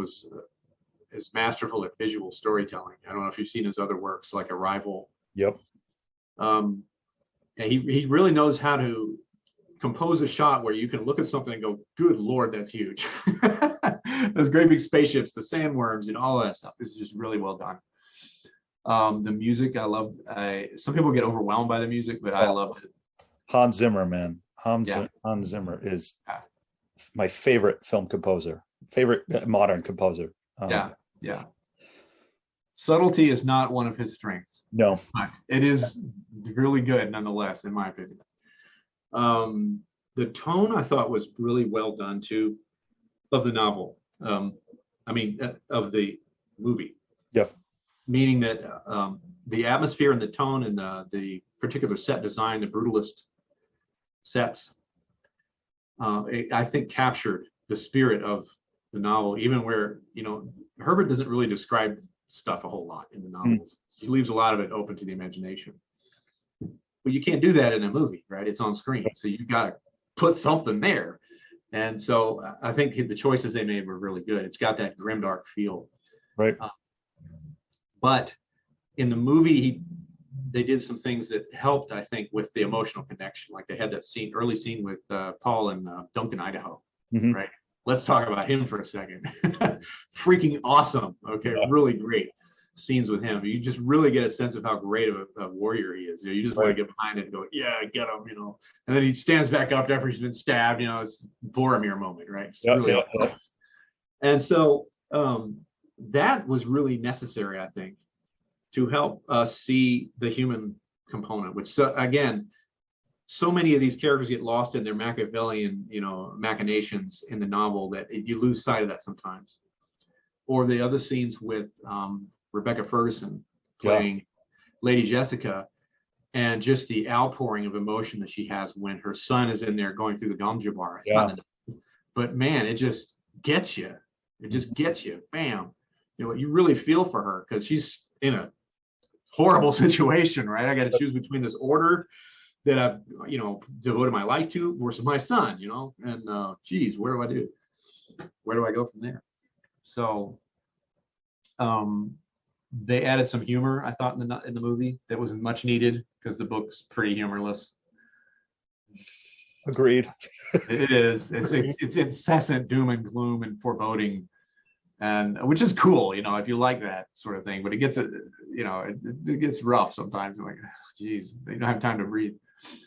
is masterful at visual storytelling. I don't know if you've seen his other works like Arrival. Yep. And he really knows how to compose a shot where you can look at something and go, good Lord, that's huge. Those great big spaceships, the sandworms, all that stuff is just really well done. The music, I loved. Some people get overwhelmed by the music, but I love it. Hans Zimmer, man. Hans Zimmer is my favorite film composer, favorite modern composer. Yeah. Subtlety is not one of his strengths. No. But it is really good nonetheless, in my opinion. The tone I thought was really well done too, of the novel. Of the movie. Yep. Meaning that the atmosphere and the tone and the particular set design, the brutalist sets, I think captured the spirit of the novel, even where, Herbert doesn't really describe stuff a whole lot in the novels. He leaves a lot of it open to the imagination. But you can't do that in a movie, right? It's on screen. So you've got to put something there. And so I think the choices they made were really good. It's got that grimdark feel. Right. But in the movie, they did some things that helped, I think, with the emotional connection. Like they had that early scene with Paul and Duncan, Idaho, right? Let's talk about him for a second. Freaking awesome. Okay, really great scenes with him. You just really get a sense of how great of a warrior he is. You just want to get behind it and go, yeah, get him, And then he stands back up after he's been stabbed. It's Boromir moment, right? It's really awesome. And so that was really necessary, I think, to help us see the human component, which, again, so many of these characters get lost in their Machiavellian, machinations in the novel that you lose sight of that sometimes. Or the other scenes with Rebecca Ferguson playing Lady Jessica, and just the outpouring of emotion that she has when her son is in there going through the Gamja bar. But man, it just gets you. It just gets you. Bam. You really feel for her because she's in a horrible situation, right? I got to choose between this order that I've, devoted my life to versus my son, and geez, where do I do? Where do I go from there? So they added some humor, I thought, in the movie that was much needed because the book's pretty humorless. Agreed. It is. It's incessant doom and gloom and foreboding, and which is cool, if you like that sort of thing. But it gets it gets rough sometimes. I'm like, geez, they don't have time to breathe.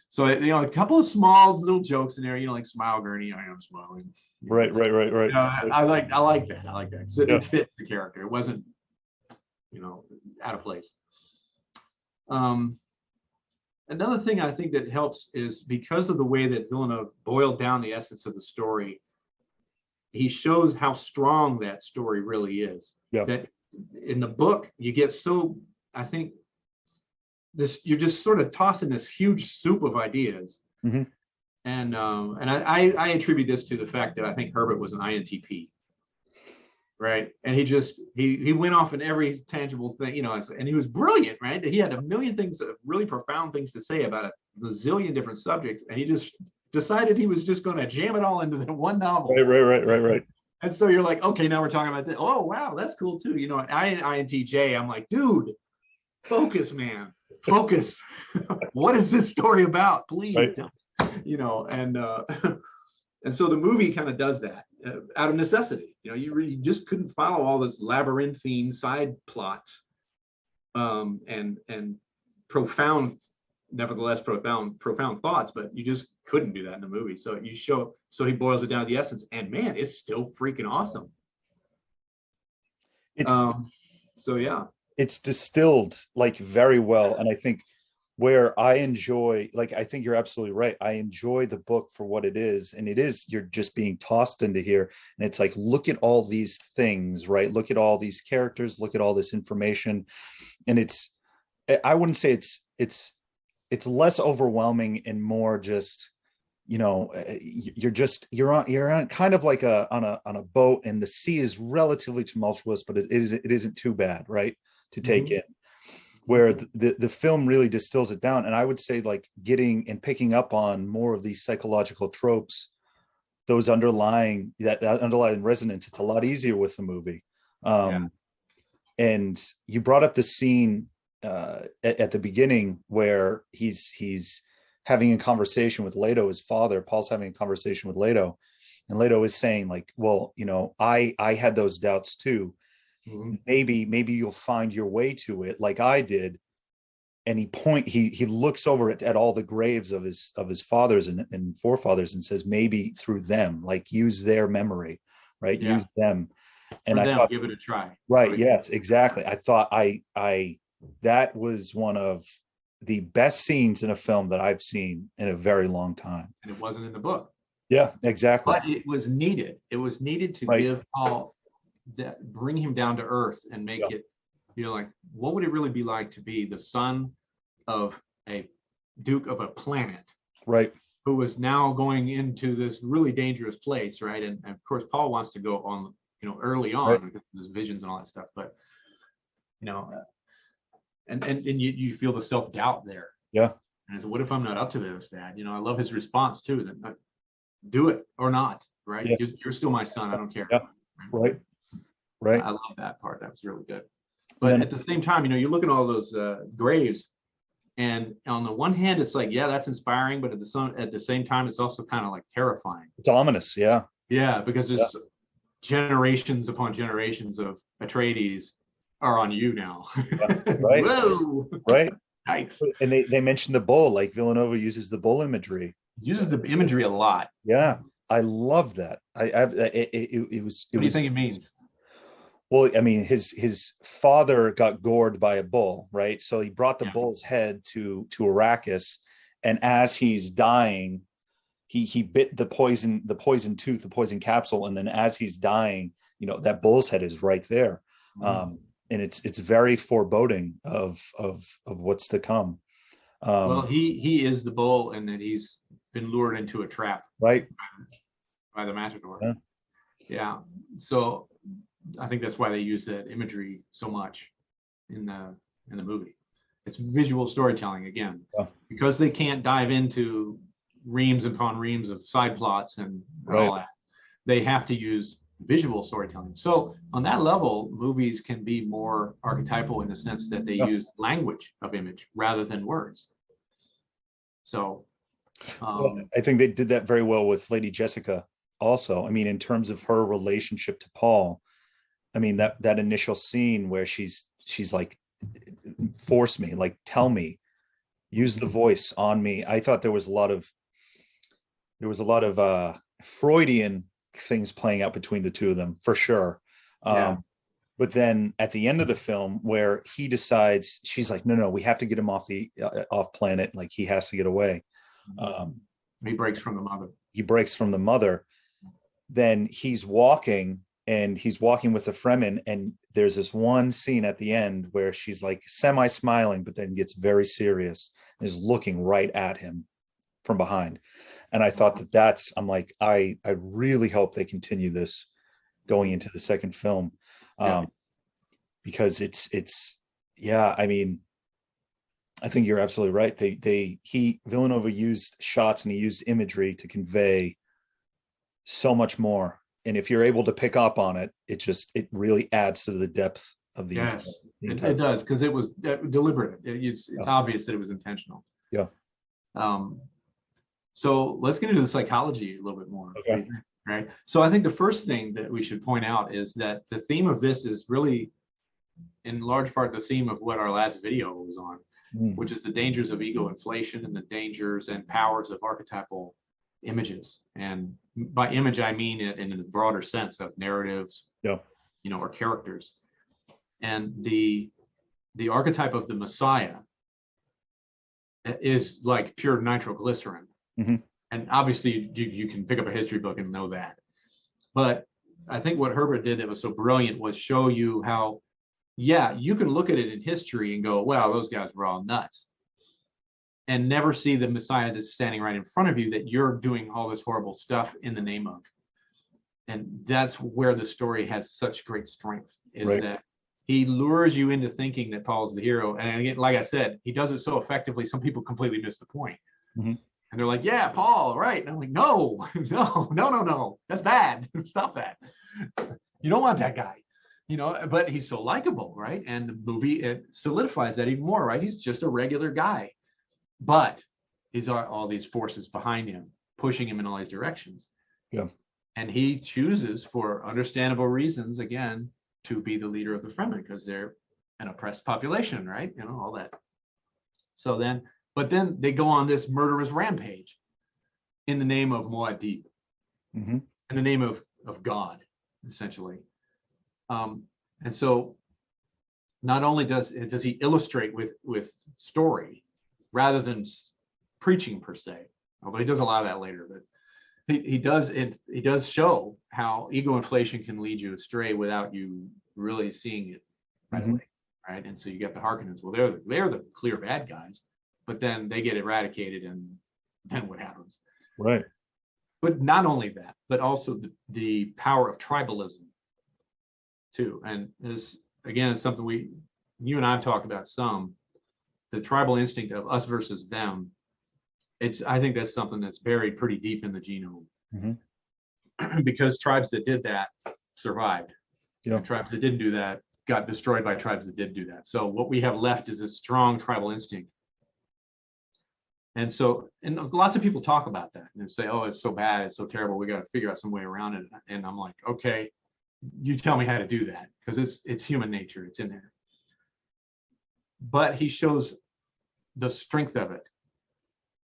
So a couple of small little jokes in there, like smile, Gurney. I am smiling. Right. I like that. I like that because it fits the character. It wasn't, out of place. Another thing I think that helps is because of the way that Villeneuve boiled down the essence of the story, he shows how strong that story really is. Yeah. That in the book, you get so, I think, you're just sort of tossing this huge soup of ideas. Mm-hmm. And I attribute this to the fact that I think Herbert was an INTP. Right. And he went off in every tangible thing, and he was brilliant, right? He had a million things, really profound things to say about a zillion different subjects. And he just decided he was just going to jam it all into the one novel. Right. And so you're like, okay, now we're talking about this. Oh, wow, that's cool too. INTJ, I'm like, dude, focus, man, focus. What is this story about? Please tell me. And so the movie kind of does that out of necessity. You just couldn't follow all this labyrinthine side plots and profound, nevertheless profound thoughts, but you just couldn't do that in the movie. So he boils it down to the essence, and man, it's still freaking awesome. It's so yeah, it's distilled like very well. And I think where I enjoy, like, I think you're absolutely right. I enjoy the book for what it is. And it is, you're just being tossed into here. And it's like, look at all these things, right? Look at all these characters, look at all this information. And I wouldn't say it's less overwhelming and more just, you're on kind of like on a boat, and the sea is relatively tumultuous, but it isn't too bad, right, to take in. Where the film really distills it down. And I would say, like, getting and picking up on more of these psychological tropes, those underlying resonance, it's a lot easier with the movie. And you brought up the scene at the beginning where he's having a conversation with Leto, his father. Paul's having a conversation with Leto, and Leto is saying, like, well, I had those doubts too. Maybe you'll find your way to it like I did. And he looks over at all the graves of his fathers and forefathers and says, maybe through them, like, use their memory, right? Use them. And I thought, give it a try. Right. Yes, exactly. I thought that was one of the best scenes in a film that I've seen in a very long time. And it wasn't in the book. Yeah, exactly. But it was needed. It was needed to give Paul, bring him down to earth and make it feel like, what would it really be like to be the son of a duke of a planet, right, who was now going into this really dangerous place, right? And of course, Paul wants to go on, early on, because of his visions and all that stuff. But and you feel the self-doubt there. Yeah. And so, what if I'm not up to this, Dad? I love his response too. That do it or not, right? Yeah. You're still my son. I don't care. Yeah. Right. I love that part. That was really good. But at the same time, you look at all those graves, and on the one hand, it's like, yeah, that's inspiring, but at the same time, it's also kind of like terrifying. It's ominous. Yeah. Yeah, because there's generations upon generations of Atreides are on you now. Right. Whoa. Right. Yikes. And they mentioned the bull, like Villanova uses the bull imagery. Uses the imagery a lot. Yeah. I love that. It was. What do you think it means? Well, I mean, his father got gored by a bull, right? So he brought the bull's head to Arrakis, and as he's dying, he bit the poison tooth, the poison capsule, and then as he's dying, that bull's head is right there, and it's very foreboding of what's to come. Well, he is the bull, and that he's been lured into a trap, right, by the matador. Yeah. So I think that's why they use that imagery so much in the movie. It's visual storytelling again, because they can't dive into reams upon reams of side plots and all that. They have to use visual storytelling. So on that level, movies can be more archetypal in the sense that they use language of image rather than words. So I think they did that very well with Lady Jessica also. I mean, in terms of her relationship to Paul, I mean, that initial scene where she's like, force me, like, tell me, use the voice on me. I thought there was a lot of Freudian things playing out between the two of them, for sure. But then at the end of the film, where he decides, she's like, no, we have to get him off planet. Like, he has to get away. He breaks from the mother. Then he's walking with the Fremen, and there's this one scene at the end where she's like semi-smiling, but then gets very serious and is looking right at him from behind. And I thought I'm like, I really hope they continue this going into the second film, because I mean, I think you're absolutely right. Villanova used shots and he used imagery to convey so much more. And if you're able to pick up on it, it really adds to the depth of the it does, because it was deliberate. It's obvious that it was intentional. Yeah. So let's get into the psychology a little bit more. Okay. Right. So I think the first thing that we should point out is that the theme of this is really, in large part, the theme of what our last video was on. which is the dangers of ego inflation and the dangers and powers of archetypal images. And by image, I mean it in a broader sense of narratives, Yeah. Or characters. And the archetype of the Messiah is like pure nitroglycerin. Mm-hmm. And obviously you can pick up a history book and know that. But I think what Herbert did that was so brilliant was show you how, yeah, you can look at it in history and go, wow, those guys were all nuts. And never see the Messiah that's standing right in front of you that you're doing all this horrible stuff in the name of. And that's where the story has such great strength, is that he lures you into thinking that Paul's the hero. And again, like I said, he does it so effectively, some people completely miss the point. Mm-hmm. And they're like, yeah, Paul, right. And I'm like, no, that's bad. Stop that. You don't want that guy, but he's so likable, right? And the movie, it solidifies that even more, right? He's just a regular guy, but he's all these forces behind him, pushing him in all these directions. Yeah. And he chooses, for understandable reasons, again, to be the leader of the Fremen because they're an oppressed population, right? All that. But then they go on this murderous rampage in the name of Muad'Dib, in the name of God, essentially. And so not only does he illustrate with story rather than preaching per se, although he does a lot of that later, but he does show how ego inflation can lead you astray without you really seeing it right away, right? And so you get the Harkonnens. Well, they're the clear bad guys, but then they get eradicated, and then what happens? Right. But not only that, but also the power of tribalism too. And this again is something you and I have talked about some. The tribal instinct of us versus them. I think that's something that's buried pretty deep in the genome, because tribes that did that survived. Yeah. And tribes that didn't do that got destroyed by tribes that did do that. So what we have left is a strong tribal instinct. And lots of people talk about that and they say, oh, it's so bad, it's so terrible, we got to figure out some way around it. And I'm like, okay, you tell me how to do that, because it's human nature, it's in there. But he shows the strength of it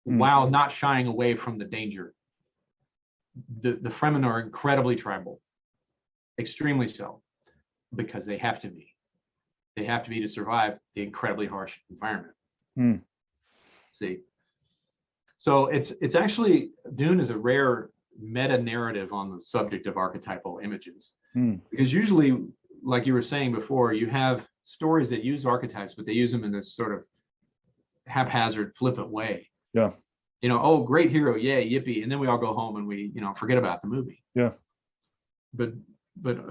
while not shying away from the danger. The Fremen are incredibly tribal, extremely so, because they have to be. They have to be to survive the incredibly harsh environment. See, so it's actually, Dune is a rare meta narrative on the subject of archetypal images, because usually, like you were saying before, you have stories that use archetypes, but they use them in this sort of haphazard, flippant way. Yeah. Oh, great hero, yay, yippee, and then we all go home and we, forget about the movie. Yeah. But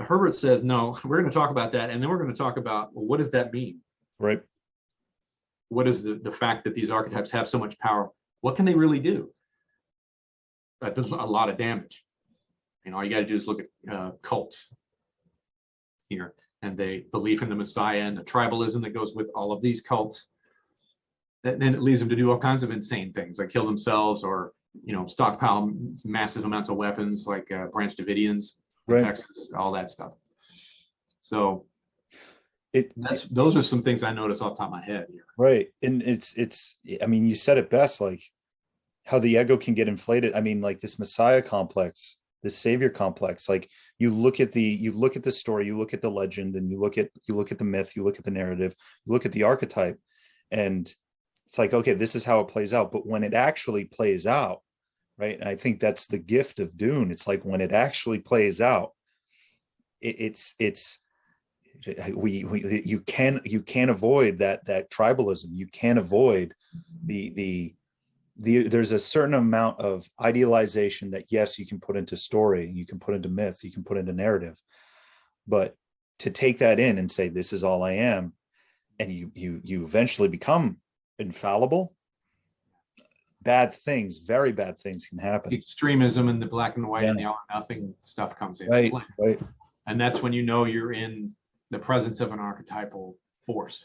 Herbert says, no, we're going to talk about that, and then we're going to talk about, well, what does that mean? Right. What is the fact that these archetypes have so much power? What can they really do? That does a lot of damage. All you got to do is look at cults here, and the belief in the Messiah and the tribalism that goes with all of these cults. And then it leads them to do all kinds of insane things, like kill themselves or, stockpile massive amounts of weapons, like Branch Davidians in Texas, all that stuff. So those are some things I noticed off the top of my head here. Right. And it's, I mean, you said it best, like how the ego can get inflated. I mean, like this Messiah complex, this savior complex, like you look at the story, you look at the legend, and you look at the myth, you look at the narrative, you look at the archetype, and it's like, okay, this is how it plays out. But when it actually plays out, right? And I think that's the gift of Dune. It's like when it actually plays out, you can't avoid that tribalism. You can't avoid there's a certain amount of idealization that, yes, you can put into story, you can put into myth, you can put into narrative, but to take that in and say, this is all I am, and you eventually become infallible, bad things, very bad things can happen. Extremism and the black and white and the all or nothing stuff comes in. Right. And that's when you're in the presence of an archetypal force.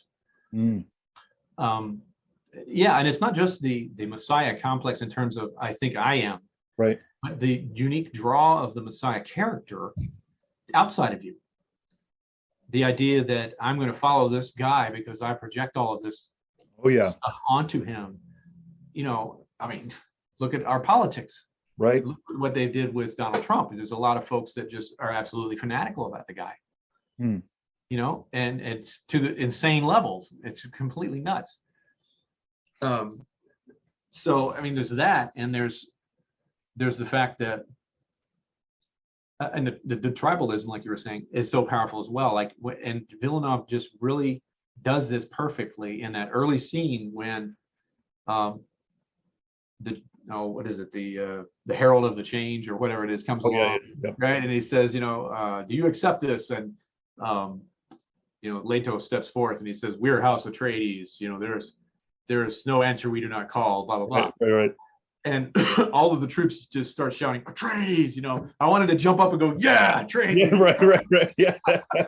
Yeah, and it's not just the Messiah complex in terms of I think I am, right, but the unique draw of the Messiah character outside of you. The idea that I'm going to follow this guy because I project all of this Oh yeah. stuff onto him. You know, I mean, look at our politics. Right. Look at what they did with Donald Trump. There's a lot of folks that just are absolutely fanatical about the guy. Hmm. You know, and it's to the insane levels. It's completely nuts. So I mean, there's that, and there's the fact that and the tribalism, like you were saying, is so powerful as well. Like, and Villeneuve just really does this perfectly in that early scene when what is it, the herald of the change or whatever it is comes along, right? And he says, you know, do you accept this? And you know, Leto steps forth and he says, "We're House Atreides. You know, there's no answer we do not call." Blah blah blah. Right. And all of the troops just start shouting, "Atreides!" You know, I wanted to jump up and go, "Yeah, Atreides!" Yeah, right. Yeah.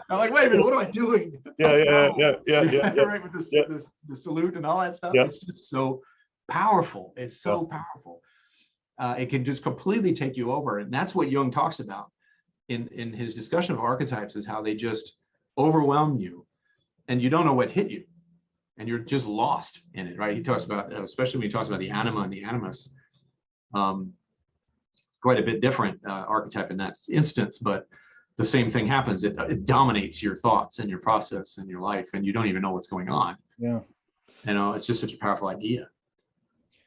I'm like, wait a minute, what am I doing? Yeah. Right, with the salute and all that stuff. Yeah. It's just so powerful. It's so powerful. It can just completely take you over, and that's what Jung talks about in his discussion of archetypes, is how they just overwhelm you, and you don't know what hit you, and you're just lost in it. Right? He talks about, especially when he talks about the anima and the animus. Quite a bit different archetype in that instance, but the same thing happens. It dominates your thoughts and your process and your life, and you don't even know what's going on. Yeah, you know, it's just such a powerful idea.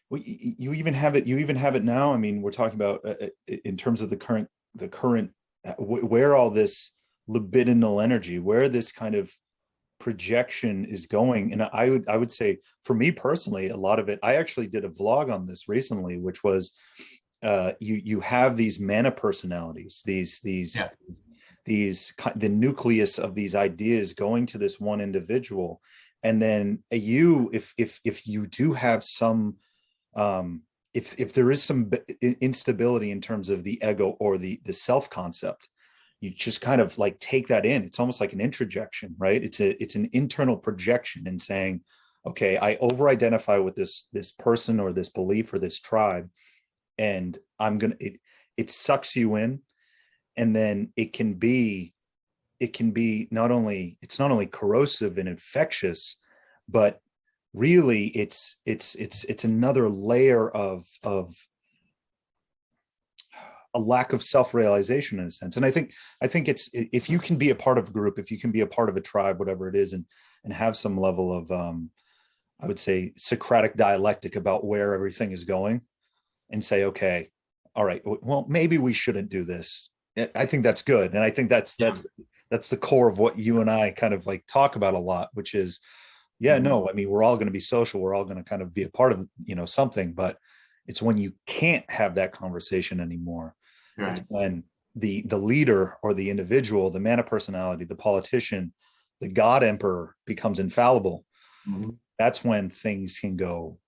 Well, you even have it. You even have it now. I mean, we're talking about in terms of the current where all this libidinal energy, where this kind of projection is going. And I would say, for me personally, a lot of it. I actually did a vlog on this recently, which was you have these mana personalities, the nucleus of these ideas going to this one individual, and then if you do have some if there is some instability in terms of the ego or the self concept, you just kind of like take that in. It's almost like an introjection, right? It's an internal projection and saying, okay, I over identify with this person or this belief or this tribe, and it sucks you in. And then it can be not only corrosive and infectious, but really it's another layer of a lack of self-realization in a sense. And I think it's, if you can be a part of a group, if you can be a part of a tribe, whatever it is, and have some level of I would say Socratic dialectic about where everything is going, and say, okay, all right, well, maybe we shouldn't do this. I think that's good. And I think that's the core of what you and I kind of like talk about a lot, which is, no, I mean, we're all going to be social. We're all going to kind of be a part of, something, but it's when you can't have that conversation anymore. Right. It's when the leader or the individual, the mana personality, the politician, the God emperor becomes infallible. Mm-hmm. That's when things can go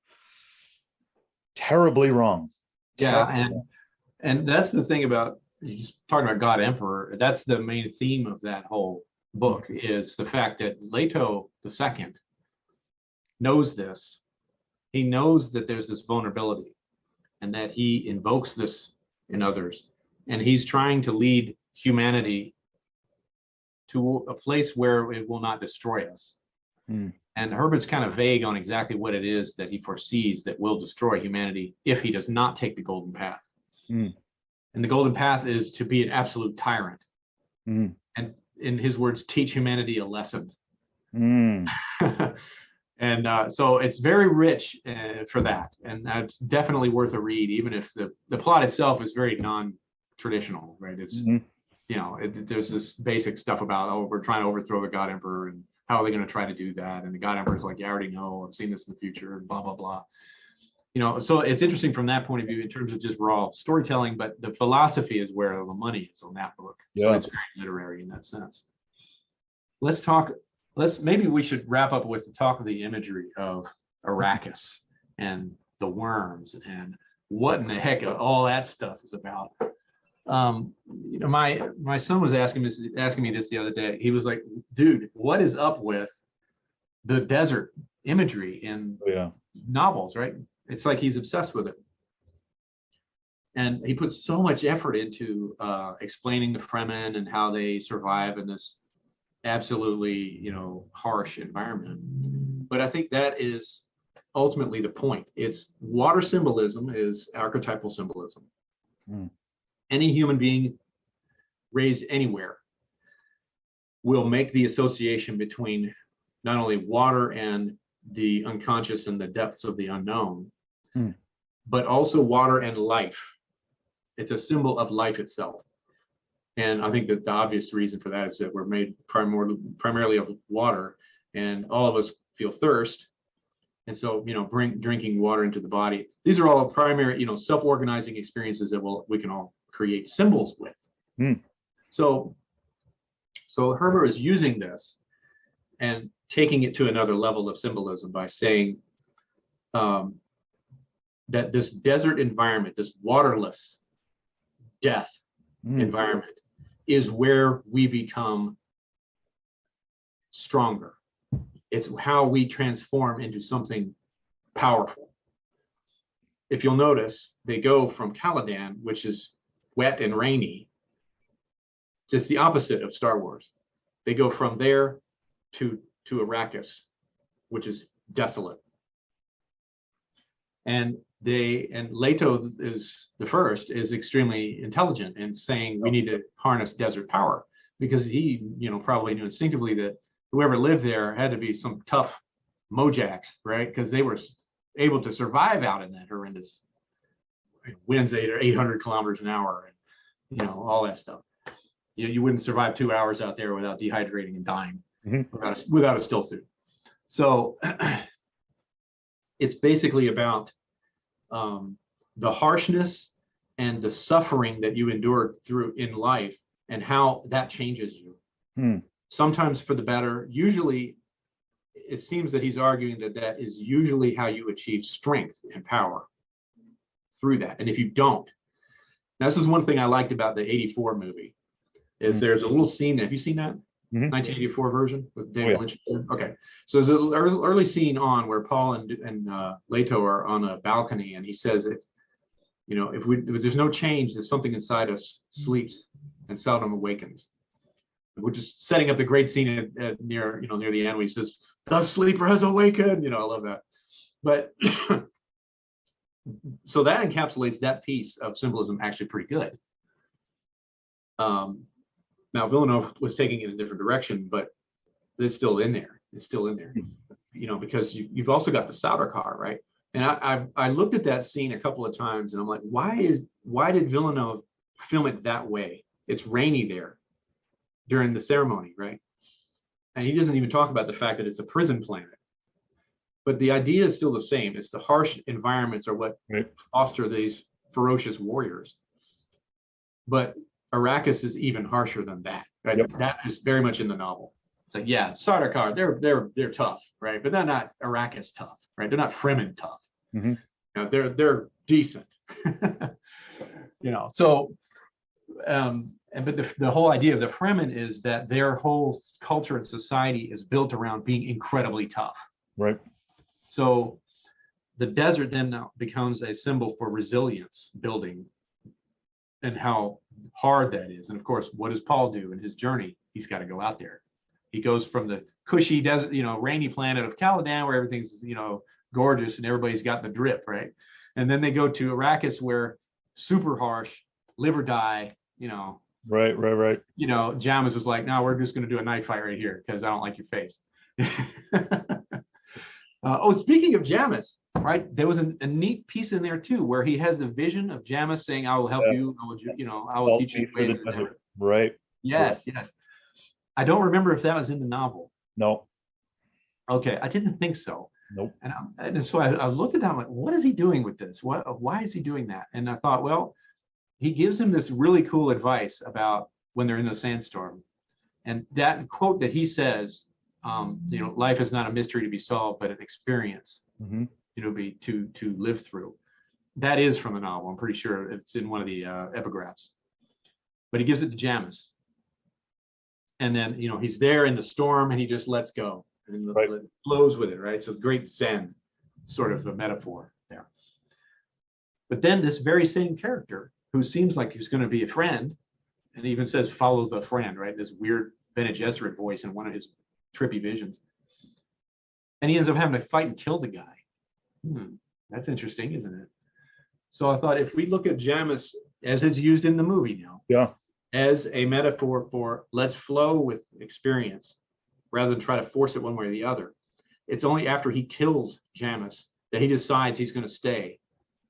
terribly wrong. And that's the thing about, you just talking about God Emperor, that's the main theme of that whole book, is the fact that Leto II knows this. He knows that there's this vulnerability and that he invokes this in others. And he's trying to lead humanity to a place where it will not destroy us. Mm. And Herbert's kind of vague on exactly what it is that he foresees that will destroy humanity if he does not take the golden path. Mm. And the golden path is to be an absolute tyrant. Mm. And in his words, teach humanity a lesson. Mm. And so it's very rich for that. And that's definitely worth a read, even if the plot itself is very non-traditional, right? It's, there's this basic stuff about, we're trying to overthrow the God Emperor, and how are they going to try to do that? And the God Emperor's like, I already know, I've seen this in the future, and blah, blah, blah. So it's interesting from that point of view in terms of just raw storytelling, but the philosophy is where the money is on that book. Yeah. So it's very literary in that sense. Maybe we should wrap up with the talk of the imagery of Arrakis and the worms and what in the heck all that stuff is about. My son was asking me this the other day. He was like, dude, what is up with the desert imagery in novels, right? It's like he's obsessed with it. And he puts so much effort into explaining the Fremen and how they survive in this absolutely, harsh environment. But I think that is ultimately the point. It's water symbolism is archetypal symbolism. Any human being raised anywhere will make the association between not only water and the unconscious and the depths of the unknown, but also water and life. It's a symbol of life itself. And I think that the obvious reason for that is that we're made primarily of water, and all of us feel thirst. And so, drinking water into the body, these are all primary, self-organizing experiences that we can all create symbols with. So Herbert is using this and taking it to another level of symbolism by saying that this desert environment, this waterless death environment, is where we become stronger. It's how we transform into something powerful. If you'll notice, they go from Caladan, which is wet and rainy, just the opposite of Star Wars. They go from there to Arrakis, which is desolate. And Leto is the first, is extremely intelligent and saying we need to harness desert power, because he, probably knew instinctively that whoever lived there had to be some tough Mojaks, right? Because they were able to survive out in that horrendous winds 800 kilometers an hour, and all that stuff. You wouldn't survive 2 hours out there without dehydrating and dying without a still suit. So it's basically about the harshness and the suffering that you endured through in life, and how that changes you. Sometimes for the better. Usually, it seems that he's arguing that is usually how you achieve strength and power through that. And if you don't, this is one thing I liked about the '84 movie, is there's a little scene there. Have you seen that? 1984 version with David Lynch? Okay. So there's an early scene on where Paul and Leto are on a balcony, and he says, if there's no change, there's something inside us sleeps and seldom awakens. We're just setting up the great scene near the end where he says, "The sleeper has awakened." I love that. But so that encapsulates that piece of symbolism actually pretty good. Now Villeneuve was taking it in a different direction, but it's still in there. It's still in there, because you've also got the Sardaukar, right? And I looked at that scene a couple of times, and I'm like, why did Villeneuve film it that way? It's rainy there during the ceremony, right? And he doesn't even talk about the fact that it's a prison planet. But the idea is still the same. It's the harsh environments are what foster these ferocious warriors. But Arrakis is even harsher than that, right? That is very much in the novel. It's like, yeah, Sardaukar, they're tough, right? But they're not Arrakis tough, right? They're not Fremen tough. They're decent. So but the whole idea of the Fremen is that their whole culture and society is built around being incredibly tough. Right. So the desert then now becomes a symbol for resilience building, and how hard that is. And of course, what does Paul do in his journey? He's got to go out there. He goes from the cushy desert, rainy planet of Caladan, where everything's, gorgeous and everybody's got the drip, right? And then they go to Arrakis, where super harsh, live or die, Right. Jamis is like, no, we're just going to do a knife fight right here because I don't like your face. Speaking of Jamis, right? There was a neat piece in there too, where he has the vision of Jamis saying, "I will help you. I will teach you ways." Right. Yes. I don't remember if that was in the novel. No. Okay, I didn't think so. Nope. And so I looked at that. I'm like, what is he doing with this? Why is he doing that? And I thought, well, he gives him this really cool advice about when they're in the sandstorm, and that quote that he says, life is not a mystery to be solved, but an experience, to live through. That is from the novel. I'm pretty sure it's in one of the epigraphs. But he gives it to Jamis, and then he's there in the storm, and he just lets go, and it flows with it, right? So great Zen, sort of a metaphor there. But then this very same character, who seems like he's going to be a friend, and even says, "Follow the friend," right? This weird Bene Gesserit voice in one of his trippy visions. And he ends up having to fight and kill the guy. That's interesting, isn't it? So I thought if we look at Janus as it's used in the movie now, Yeah. as a metaphor for let's flow with experience rather than try to force it one way or the other. It's only after he kills Janus that he decides he's going to stay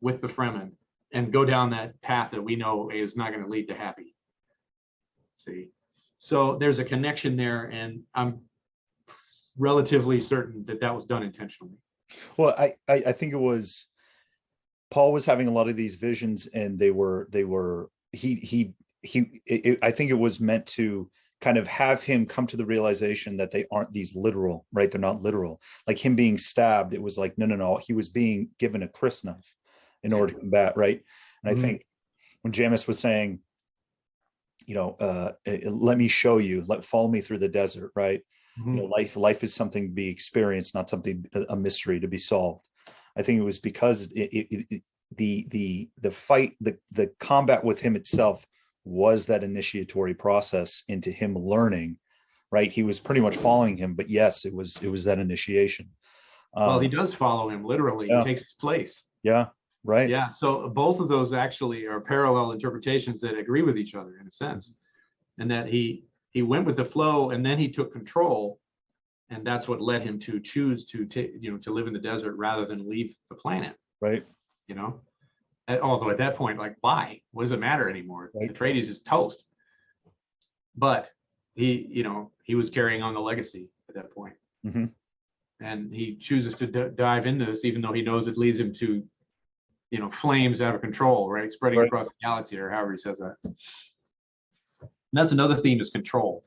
with the Fremen and go down that path that we know is not going to lead to happy. See? So there's a connection there, and I'm relatively certain that that was done intentionally. Well, I think it was Paul was having a lot of these visions, and I think it was meant to kind of have him come to the realization that they aren't these literal, right? They're not literal. Like him being stabbed, it was like, no. He was being given a crysknife in order to combat, right? And I think when Jamis was saying, let me show you, follow me through the desert, right? Life is something to be experienced, not something, a mystery to be solved. I think it was because the fight, the combat with him itself was that initiatory process into him learning, right? He was pretty much following him, but yes, it was that initiation. Well, he does follow him literally. Yeah. He takes his place. Yeah, right. Yeah. So both of those actually are parallel interpretations that agree with each other in a sense, and that he went with the flow, and then he took control, and that's what led him to choose to live in the desert rather than leave the planet. Right. Although at that point, like, why? What does it matter anymore? Right. Atreides is toast. But he was carrying on the legacy at that point. Mm-hmm. And he chooses to dive into this, even though he knows it leads him to, flames out of control, right? Spreading across the galaxy, or however he says that. And that's another theme, is control,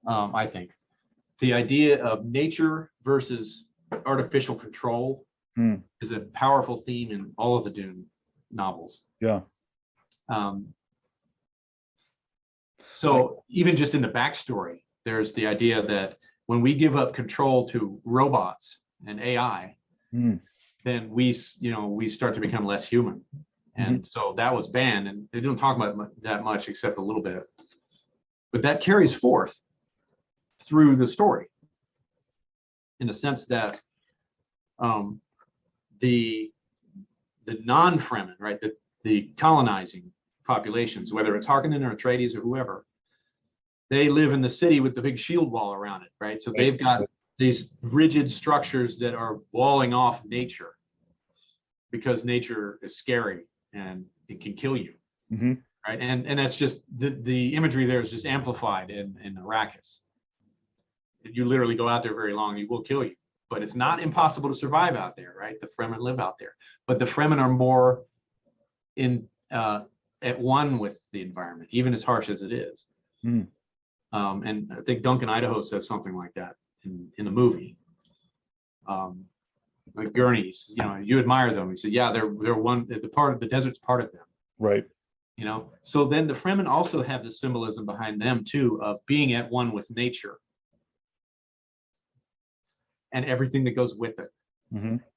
I think. The idea of nature versus artificial control is a powerful theme in all of the Dune novels. Yeah. So even just in the backstory, there's the idea that when we give up control to robots and AI, then we start to become less human. And so that was banned, and they don't talk about that much except a little bit. But that carries forth through the story in the sense that the non-Fremen, right, the colonizing populations, whether it's Harkonnen or Atreides or whoever, they live in the city with the big shield wall around it, right? So they've got these rigid structures that are walling off nature because nature is scary and it can kill you, right? And that's just the imagery there is just amplified in Arrakis. You literally go out there very long, it will kill you. But it's not impossible to survive out there, right? The Fremen live out there, but the Fremen are more at one with the environment, even as harsh as it is. And I think Duncan Idaho says something like that in the movie. Like Gurneys, you admire them. He said, yeah, they're one. The desert's part of them, right? So then the Fremen also have the symbolism behind them too, of being at one with nature and everything that goes with it.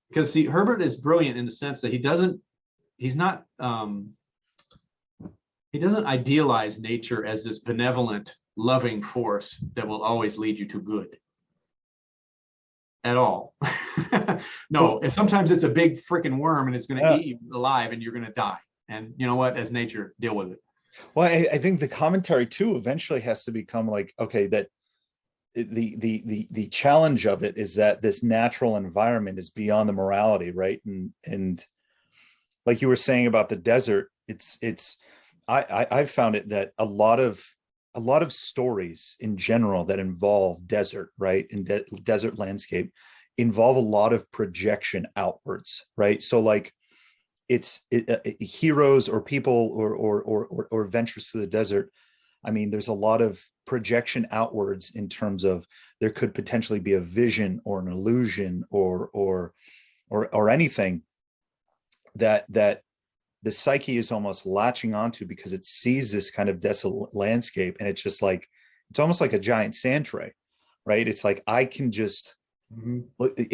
Because see, Herbert is brilliant in the sense that he doesn't idealize nature as this benevolent, loving force that will always lead you to good at all. No, sometimes it's a big freaking worm and it's going to eat you alive and you're going to die. And you know what? As nature, deal with it. Well, I think the commentary too eventually has to become like, okay, that the challenge of it is that this natural environment is beyond the morality, right? And like you were saying about the desert, I've found it that a lot of stories in general that involve desert, right, and desert landscape involve a lot of projection outwards, right? So like heroes or people or ventures through the desert. I mean, there's a lot of projection outwards in terms of there could potentially be a vision or an illusion or anything that the psyche is almost latching onto because it sees this kind of desolate landscape, and it's just like, it's almost like a giant sand tray, right? It's like, I can just look, and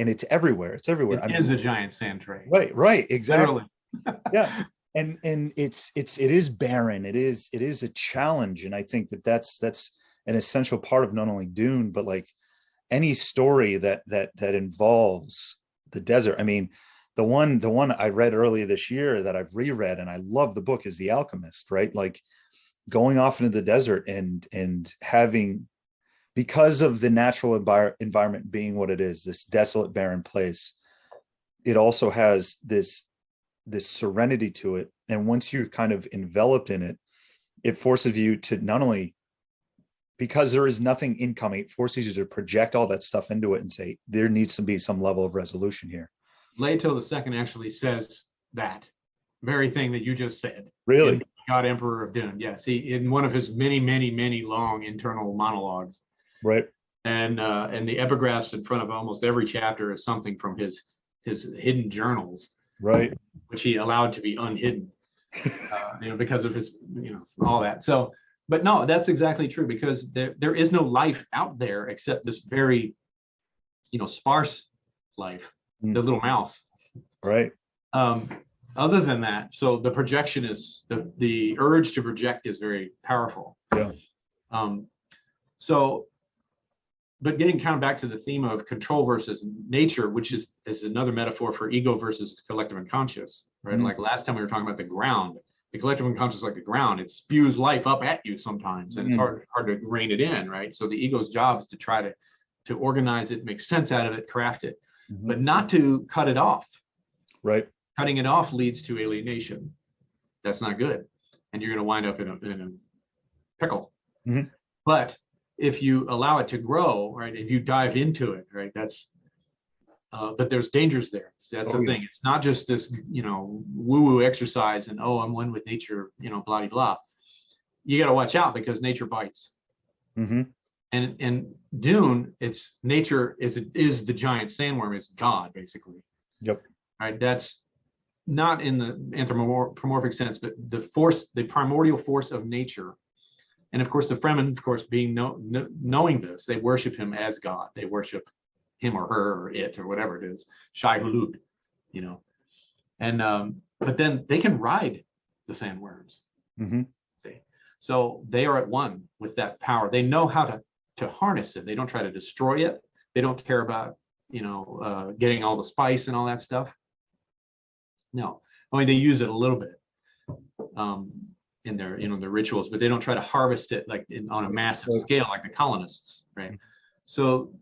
it's everywhere. It's everywhere. It is a giant sand tray. Right, exactly. Literally. Yeah. And it is barren. It is a challenge. And I think that's an essential part of not only Dune, but like any story that involves the desert. I mean, the one I read earlier this year that I've reread and I love the book is The Alchemist, right? Like going off into the desert and having, because of the natural environment being what it is, this desolate, barren place, it also has this serenity to it. And once you're kind of enveloped in it, it forces you to not only, because there is nothing incoming, it forces you to project all that stuff into it and say, there needs to be some level of resolution here. Leto II actually says that very thing that you just said. Really? In God Emperor of Dune. Yes, he, in one of his many long internal monologues. Right. And the epigraphs in front of almost every chapter is something from his hidden journals. Right. Which he allowed to be unhidden, because of his, all that. So, but no, that's exactly true, because there is no life out there except this very, sparse life, the little mouse. Right. Other than that, so the projection is the urge to project is very powerful. Yeah. So, but getting kind of back to the theme of control versus nature, which is another metaphor for ego versus collective unconscious, right? Mm-hmm. Like last time we were talking about the ground, the collective unconscious is like the ground. It spews life up at you sometimes, and it's hard to rein it in, right? So the ego's job is to try to organize it, make sense out of it, craft it, but not to cut it off. Right. Cutting it off leads to alienation. That's not good, and you're going to wind up in a pickle. Mm-hmm. But if you allow it to grow, right, if you dive into it, right, that's but there's dangers there. That's the thing. It's not just this, woo-woo exercise and, I'm one with nature, blah, blah, blah. You got to watch out, because nature bites. Mm-hmm. And Dune, it's nature is the giant sandworm, is God, basically. Yep. Right. That's not in the anthropomorphic sense, but the primordial force of nature. And of course, the Fremen, of course, being knowing this, they worship him as God. They worship him or her or it or whatever it is, Shai Hulud, And but then they can ride the sandworms. Mm-hmm. So they are at one with that power. They know how to harness it. They don't try to destroy it. They don't care about getting all the spice and all that stuff. No, I mean, they use it a little bit. In their their rituals, but they don't try to harvest it like on a massive scale like the colonists, right? So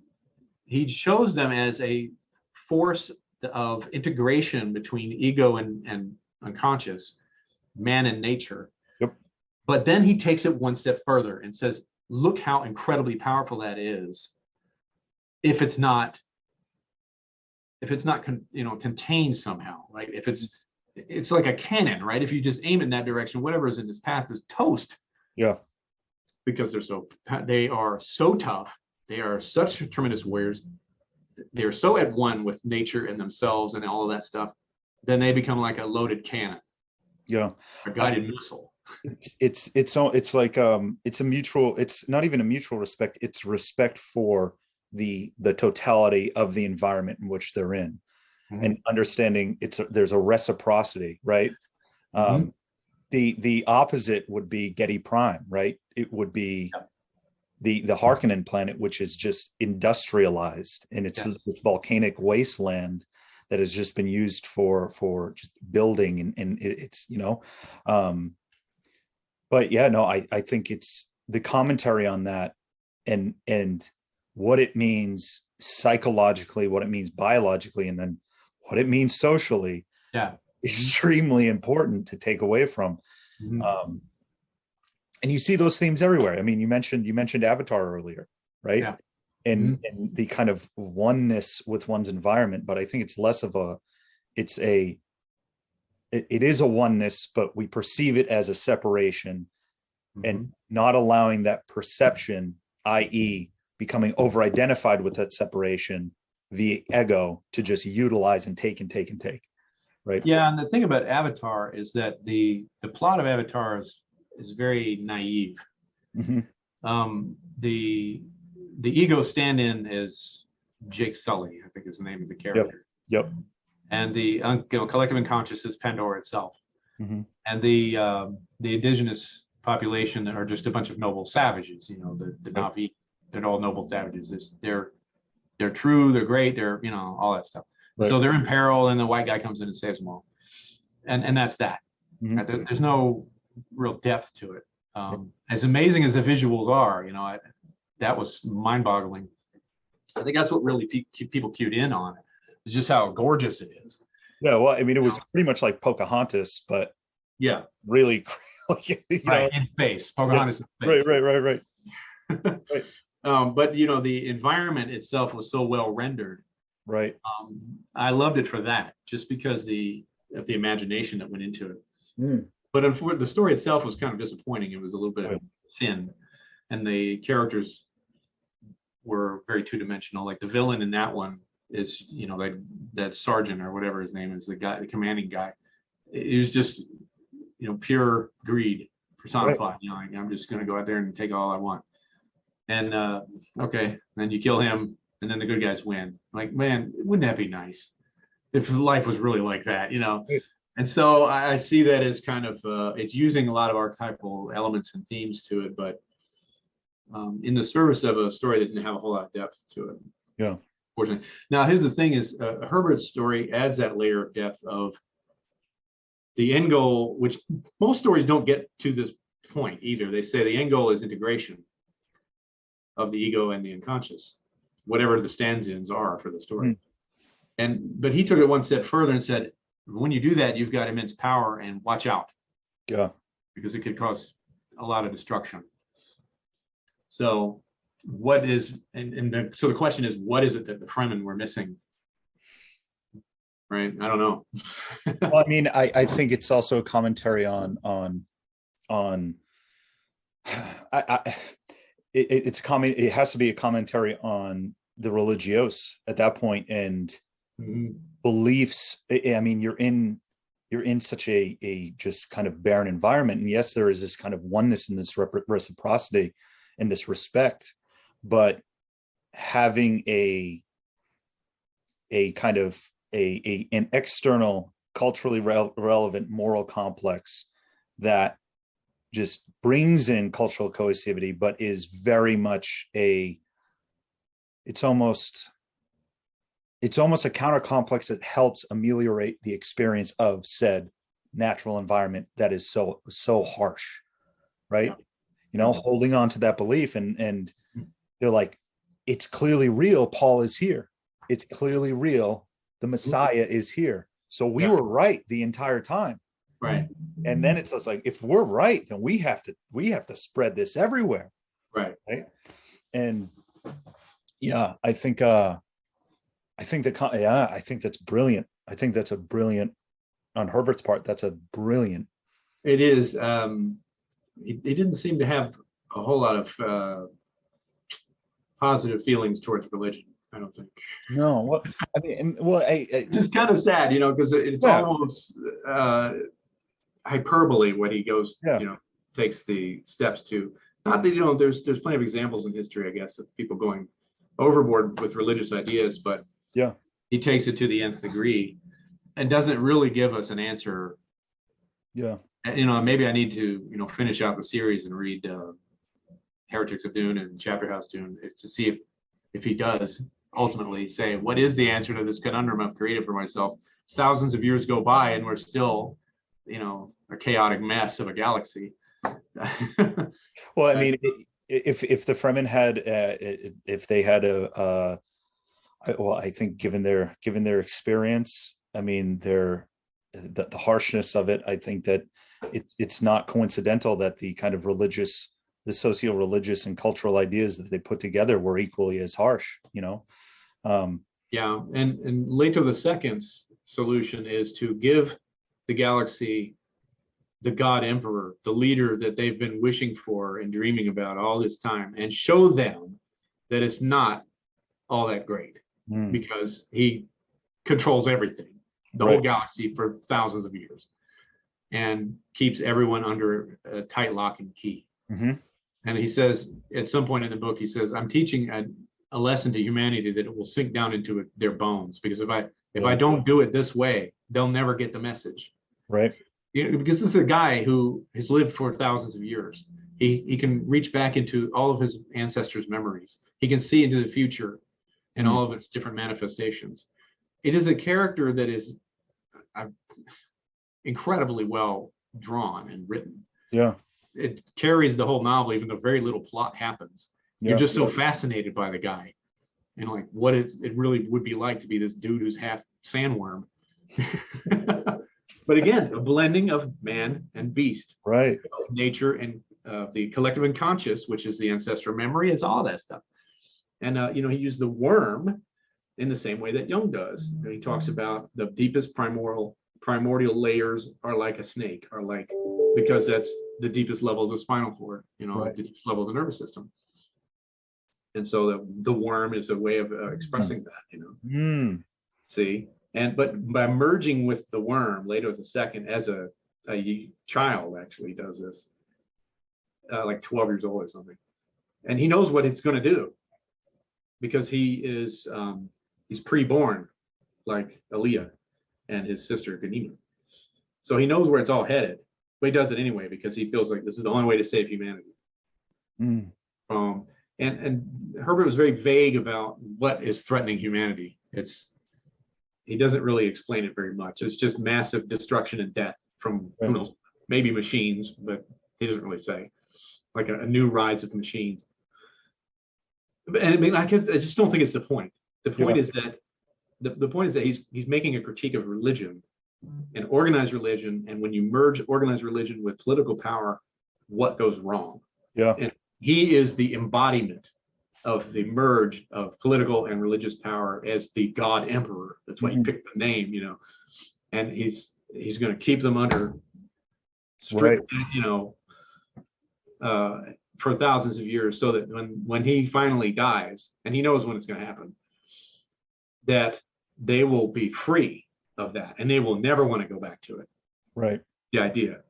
he shows them as a force of integration between ego and unconscious, man and nature. Yep. But then he takes it one step further and says, look how incredibly powerful that is if it's not contained somehow, right? If it's like a cannon, right? If you just aim in that direction, whatever is in its path is toast. Yeah. Because they are so tough. They are such tremendous warriors. They are so at one with nature and themselves and all of that stuff. Then they become like a loaded cannon. Yeah. A guided missile. It's like it's a mutual. It's not even a mutual respect. It's respect for the totality of the environment in which they're in. Mm-hmm. And understanding there's a reciprocity, right? Mm-hmm. The opposite would be Getty Prime, right? It would be the Harkonnen planet, which is just industrialized, and it's this volcanic wasteland that has just been used for just building, and it's but yeah, no, I think it's the commentary on that and what it means psychologically, what it means biologically, and then what it means socially. Yeah. Extremely important to take away from. Mm-hmm. And you see those themes everywhere. I mean, you mentioned Avatar earlier, right? Yeah. And the kind of oneness with one's environment, but I think it's less of it is a oneness, but we perceive it as a separation, and not allowing that perception, i.e. becoming over-identified with that separation via ego, to just utilize and take. Right. Yeah, and the thing about Avatar is that the plot of Avatar is very naive. Mm-hmm. The ego stand-in is Jake Sully, I think is the name of the character. Yep. And the collective unconscious is Pandora itself. Mm-hmm. And the indigenous population are just a bunch of noble savages. The Na'vi, they're all noble savages. They're true, they're great, they're all that stuff. Right. So they're in peril, and the white guy comes in and saves them all, and that's that. Mhm. There's no real depth to it. As amazing as the visuals are, that was mind-boggling. I think that's what really people cued in on it. It's just how gorgeous it is. Yeah, well, I mean, it was pretty much like Pocahontas, but Yeah, really, like, right, in space. Pocahontas in space. Right. But the environment itself was so well rendered. Right. I loved it for that, just because of the imagination that went into it. Mm. But the story itself was kind of disappointing. It was a little bit thin, and the characters were very two-dimensional. Like the villain in that one is, like that sergeant or whatever his name is, the guy, the commanding guy. It was just, pure greed personified. Right. Like, I'm just going to go out there and take all I want. And okay, then you kill him, and then the good guys win. Like, man, wouldn't that be nice if life was really like that, Right. And so I see that as kind of it's using a lot of archetypal elements and themes to it, but in the service of a story that didn't have a whole lot of depth to it. Yeah. Fortunately. Now, here's the thing: is Herbert's story adds that layer of depth of the end goal, which most stories don't get to this point either. They say the end goal is integration of the ego and the unconscious, whatever the stand-ins are for the story. But he took it one step further and said, when you do that, you've got immense power, and watch out. Yeah. Because it could cause a lot of destruction. So what is, so the question is, what is it that the Fremen were missing? Right? I don't know. Well, I mean, I think it's also a commentary on it's comment. It has to be a commentary on the religios at that point and beliefs. I mean, you're in such a just kind of barren environment, and yes, there is this kind of oneness and this reciprocity and this respect, but having a kind of an external culturally relevant moral complex that just brings in cultural cohesivity, but is very much it's almost a counter complex that helps ameliorate the experience of said natural environment that is so harsh, right? Holding on to that belief, and they're like, it's clearly real. Paul is here. It's clearly real. The Messiah is here. So we were right the entire time. Right. And then it's just like, if we're right, then we have to spread this everywhere. Right. And yeah, I think that's brilliant. I think that's a brilliant on Herbert's part. That's a brilliant. It is. He didn't seem to have a whole lot of positive feelings towards religion, I don't think. No, well, I mean, just kind of sad, because it's almost hyperbole when he goes, takes the steps to. Not that there's plenty of examples in history, I guess, of people going overboard with religious ideas, but he takes it to the nth degree and doesn't really give us an answer. Yeah. Maybe I need to, finish out the series and read Heretics of Dune and Chapter House Dune to see if he does ultimately say, what is the answer to this conundrum I've created for myself? Thousands of years go by and we're still, a chaotic mess of a galaxy. Well, I mean, if the Fremen had, if they had I think given their experience, I mean, the harshness of it, I think that it's not coincidental that the kind of the socio-religious and cultural ideas that they put together were equally as harsh, and Leto II's solution is to give the galaxy the God Emperor, the leader that they've been wishing for and dreaming about all this time, and show them that it's not all that great because he controls everything, the whole galaxy for thousands of years, and keeps everyone under a tight lock and key. And he says, at some point in the book, he says, I'm teaching a lesson to humanity that it will sink down into their bones, because if I don't do it this way, they'll never get the message. Right. Because this is a guy who has lived for thousands of years. He can reach back into all of his ancestors' memories. He can see into the future and all of its different manifestations. it is a character that is incredibly well drawn and written. Yeah. It carries the whole novel, even though very little plot happens. You're just so fascinated by the guy, and like what it really would be like to be this dude who's half sandworm. But again, a blending of man and beast, right? Nature and the collective unconscious, which is the ancestral memory, is all that stuff. And he used the worm in the same way that Jung does. And he talks about the deepest primordial layers are like a snake, because that's the deepest level of the spinal cord, right. The deepest level of the nervous system. And so the worm is a way of expressing that, See, but by merging with the worm, Leto II, as a child actually does this, like 12 years old or something, and he knows what it's going to do because he's pre-born, like Aaliyah and his sister Ganima. So he knows where it's all headed, but he does it anyway because he feels like this is the only way to save humanity. And Herbert was very vague about what is threatening humanity. He doesn't really explain it very much. It's just massive destruction and death from who knows, maybe machines, but he doesn't really say. Like a new rise of machines. And I mean, I just don't think it's the point. The point is that the point is that he's making a critique of religion and organized religion, and when you merge organized religion with political power, what goes wrong? Yeah. And he is the embodiment of the merge of political and religious power as the God Emperor. That's why he picked the name, and he's going to keep them under strict, for thousands of years, so that when he finally dies, and he knows when it's going to happen, that they will be free of that, and they will never want to go back to it. Right. The idea.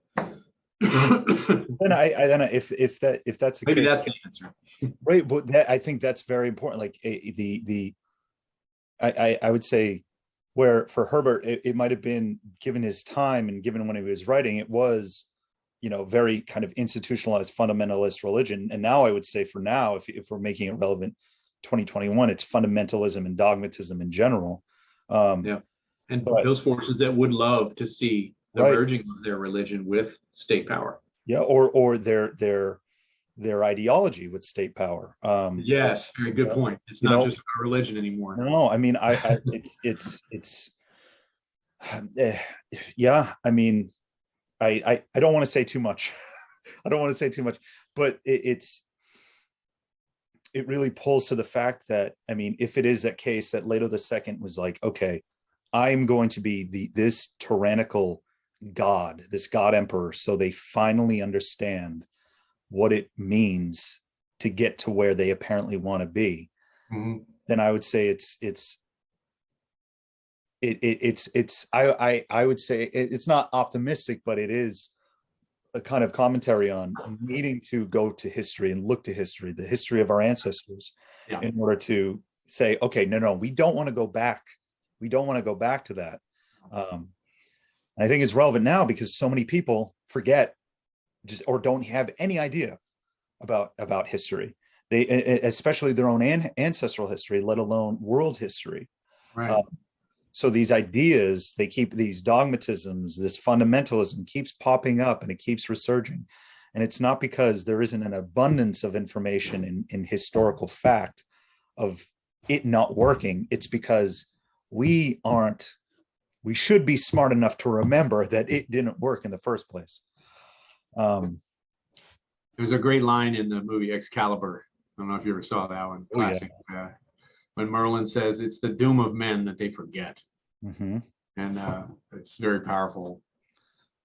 Then if that's maybe that's the answer. Right, but I think that's very important. Like I would say, where for Herbert it might have been, given his time and given when he was writing, it was very kind of institutionalized fundamentalist religion. And now I would say, for now, if we're making it relevant 2021, it's fundamentalism and dogmatism in general. And those forces that would love to see the merging of their religion with state power. Yeah, or their ideology with state power. Yes, very good point. It's not just about religion anymore. No, I mean, it's yeah. I mean, I don't want to say too much. But it really pulls to the fact that, I mean, if it is that case that Leto II was like, okay, I'm going to be this tyrannical God, this God Emperor, so they finally understand what it means to get to where they apparently want to be, then I would say I would say it's not optimistic, but it is a kind of commentary on needing to go to history and look to history, the history of our ancestors, in order to say, okay, no, we don't want to go back. We don't want to go back to that. And I think it's relevant now because so many people forget or don't have any idea about history. They, especially their own ancestral history, let alone world history. Right. So these ideas, they keep, these dogmatisms, this fundamentalism keeps popping up and it keeps resurging. And it's not because there isn't an abundance of information in historical fact of it not working. It's because we should be smart enough to remember that it didn't work in the first place. There's a great line in the movie Excalibur. I don't know if you ever saw that one. Classic. When Merlin says it's the doom of men that they forget. And it's very powerful,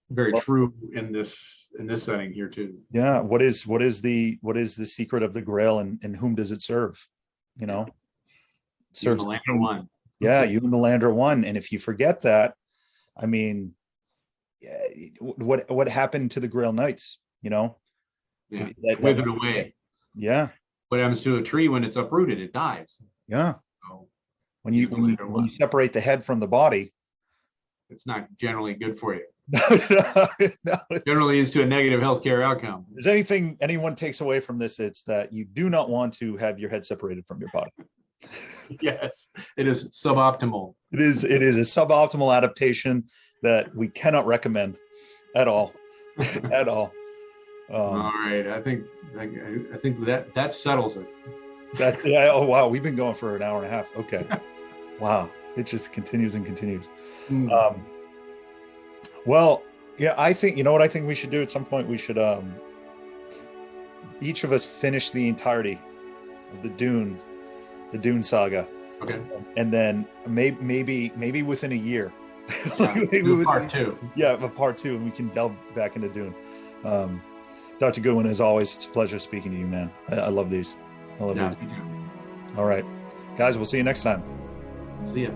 very true in this setting here too. Yeah. What is the secret of the Grail, and whom does it serve? Serves the land are one. Yeah, you and the land are one. And if you forget that, I mean, what happened to the Grail Knights? Withered away. Yeah. What happens to a tree when it's uprooted? It dies. Yeah. So when you separate the head from the body, it's not generally good for you. No, generally leads to a negative healthcare outcome. If there's anything anyone takes away from this, it's that you do not want to have your head separated from your body. Yes, it is suboptimal. It is a suboptimal adaptation that we cannot recommend at all. At all. All right. I think that settles it. Oh wow, we've been going for an hour and a half. Okay. Wow. It just continues and continues. Well, yeah, I think, you know what I think we should do at some point? We should each of us finish the entirety of the Dune saga. Okay. And then maybe within a year. Do part two. Yeah, a part two, and we can delve back into Dune. Dr. Goodwin, as always, it's a pleasure speaking to you, man. I love these. I love these. Me too. All right. Guys, we'll see you next time. See ya.